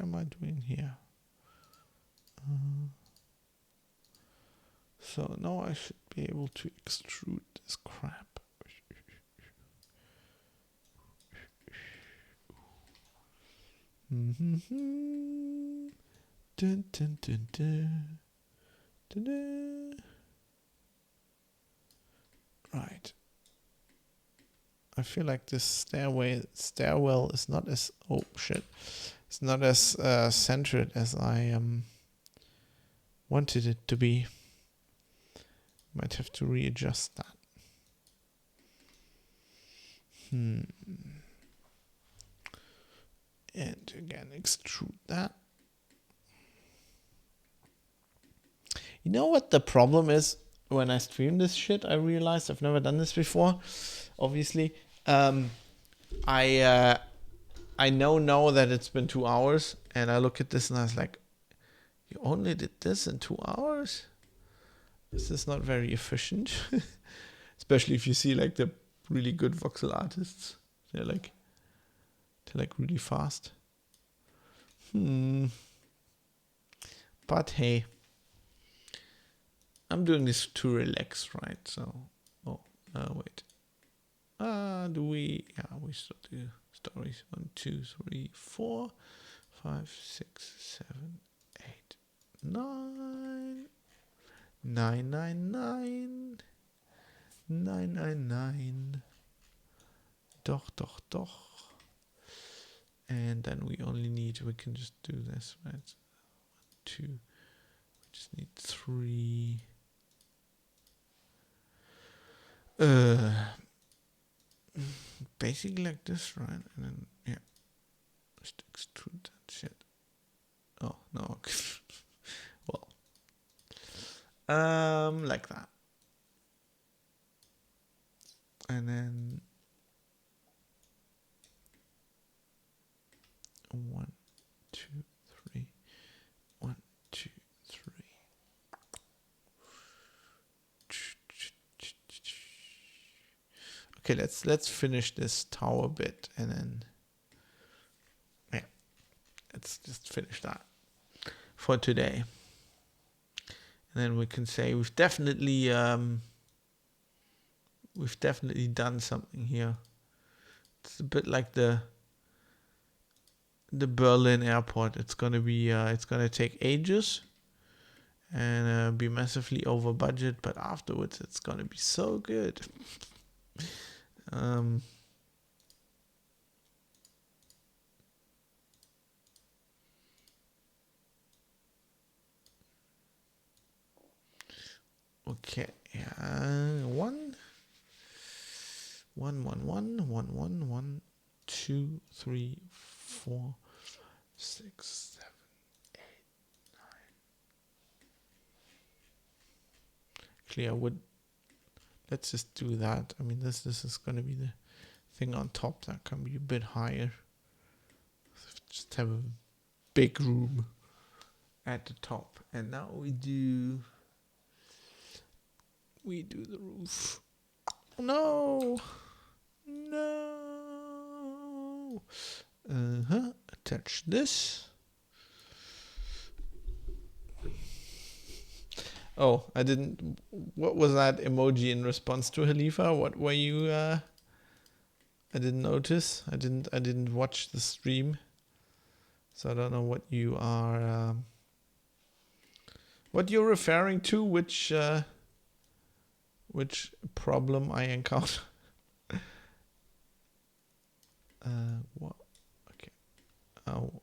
am I doing here? So now I should be able to extrude this crap. Dun, dun, dun, dun. Dun, dun. Right. I feel like this stairwell is not as it's not as centered as I wanted it to be. Might have to readjust that. And again, extrude that. You know what the problem is? When I stream this shit, I realized I've never done this before. Obviously, I know now that it's been 2 hours, and I look at this and I was like, you only did this in 2 hours? This is not very efficient. Especially if you see like the really good voxel artists. They're like really fast. But hey, I'm doing this to relax, right? So, wait. Do we? Yeah, we still do stories. 1, 2, 3, 4, 5, 6, 7, 8, 9, 9, 9, 9, 9, 9, 9. Doch. And then we can just do this, right? 1, 2. We just need 3. Basically like this, right? And then, yeah. Just extrude that shit. Oh, no. Well. Like that. And then 1, 2, 3. 1, 2, 3. Okay, let's finish this tower bit, and then let's just finish that for today. And then we can say we've definitely done something here. It's a bit like the Berlin airport. It's gonna take ages and be massively over budget, but afterwards it's gonna be so good. Okay, 1, 2, 3, 4, 6, 7, 8, 9. Clear wood. Let's just do that. I mean, this is going to be the thing on top that can be a bit higher. Just have a big room at the top. And now we do the roof. No. Attach this. Oh, I didn't. What was that emoji in response to Halifa? What were you? I didn't notice. I didn't watch the stream, so I don't know what you are. What you're referring to? Which problem I encounter? What? Okay. Oh,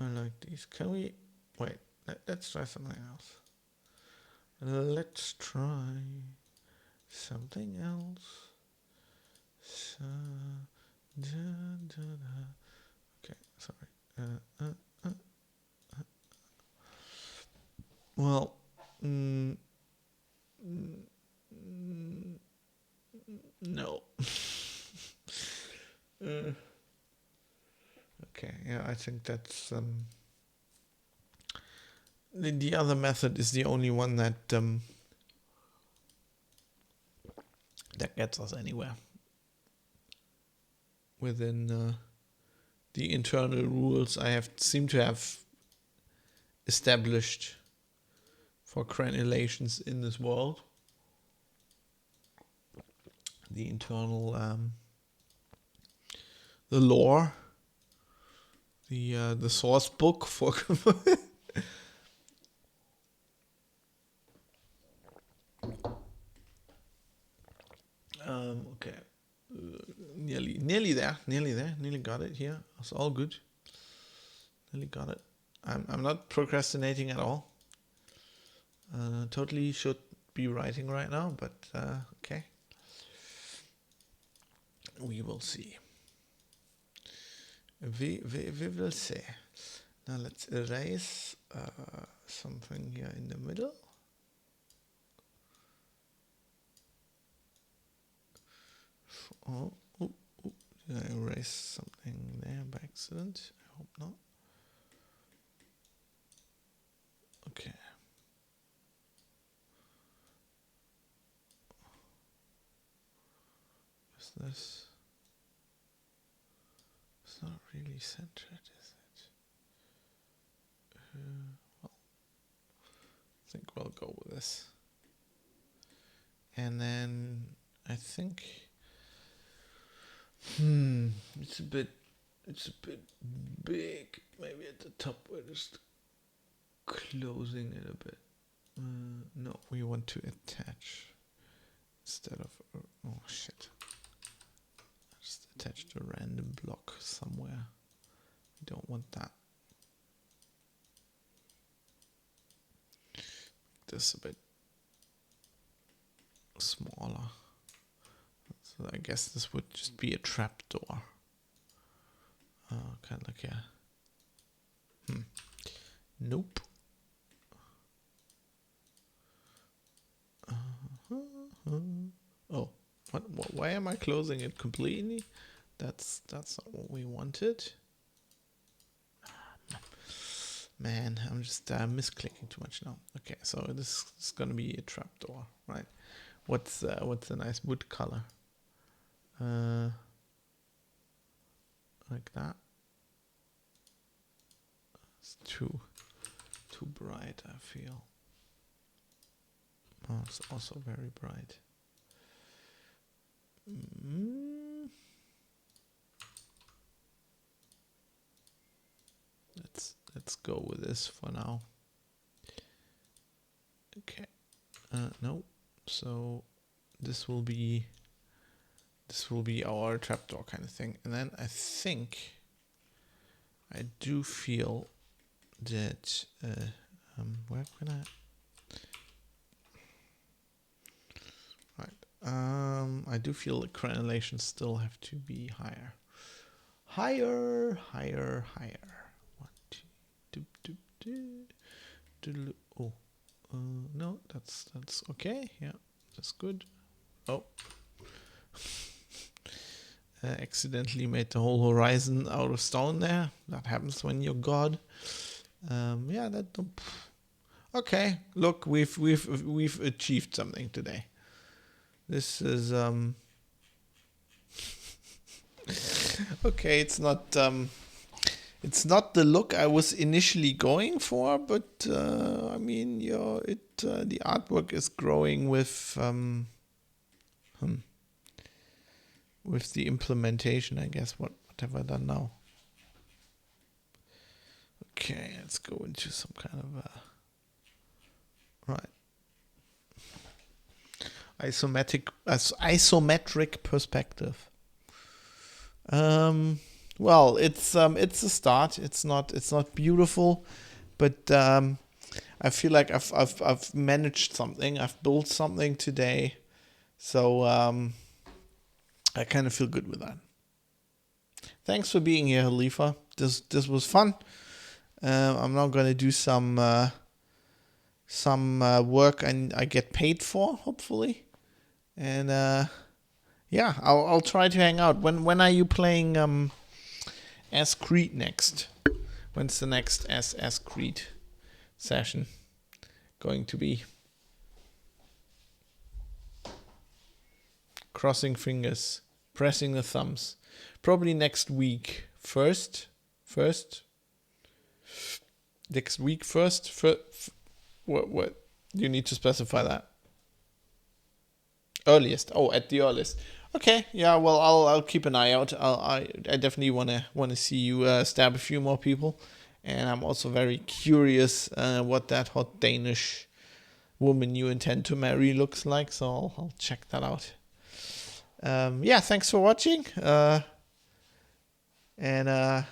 I like these. Can we wait? Let's try something else. Let's try something else. So, okay, sorry. Well, no. Okay, yeah, I think that's the other method is the only one that that gets us anywhere within the internal rules I seem to have established for crenulations in this world. The internal the lore, the source book for okay, nearly there, nearly got it here. It's all good. Nearly got it. I'm not procrastinating at all. Totally should be writing right now, but okay. We will see. We will see. Now let's erase something here in the middle. Oh, did I erase something there by accident? I hope not. Okay. Is this? It's not really centered, is it? Well, I think we'll go with this. And then I think, it's a bit big. Maybe at the top we're just closing it a bit. No, we want to attach instead of, oh shit. Just attached a random block somewhere. We don't want that. This a bit smaller. So I guess this would just be a trapdoor. Kind of like nope. Oh, what? Why am I closing it completely? That's not what we wanted. Man, I'm just misclicking too much now. Okay, so this is gonna be a trapdoor, right? What's a nice wood color? Like that. It's too bright, I feel. Oh, it's also very bright. Let's go with this for now. Okay. No. So this will be our trapdoor kind of thing. And then I think I do feel that where can I? Right. I do feel the crenulations still have to be higher. Higher. 1, 2, oh, no, that's okay. Yeah, that's good. Oh, accidentally made the whole horizon out of stone there. That happens when you're God. Yeah, that. Okay, look, we've achieved something today. This is okay. It's not the look I was initially going for, but I mean, the artwork is growing with the implementation, I guess. What have I done now? Okay, let's go into some kind of right isometric perspective. Well, it's a start. It's not beautiful, but I feel like I've managed something. I've built something today, so I kind of feel good with that. Thanks for being here, Halifa. This was fun. I'm now gonna do some work and I get paid for, hopefully, and yeah, I'll try to hang out. When are you playing As Creed next? When's the next As Creed session going to be? Crossing fingers, pressing the thumbs. Probably next week. First. Next week first. What? You need to specify that. Earliest. Oh, at the earliest. Okay. Yeah. Well, I'll keep an eye out. I definitely wanna see you stab a few more people, and I'm also very curious what that hot Danish woman you intend to marry looks like. So I'll check that out. Yeah. Thanks for watching. And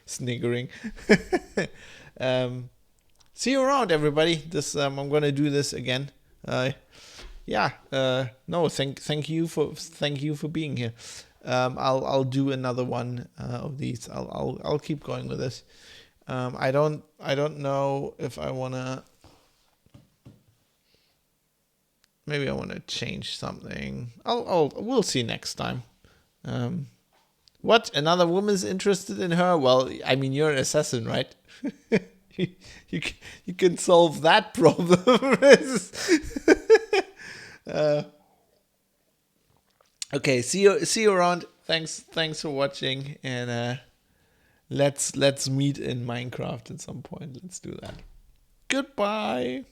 sniggering. See you around, everybody. I'm gonna do this again. Yeah. No. Thank you for being here. I'll do another one of these. I'll keep going with this. I don't know if I wanna. Maybe I wanna change something. We'll see next time. What? Another woman's interested in her? Well, I mean, you're an assassin, right? you can solve that problem. Okay, see you around. Thanks for watching, and let's meet in Minecraft at some point. Let's do that. Goodbye.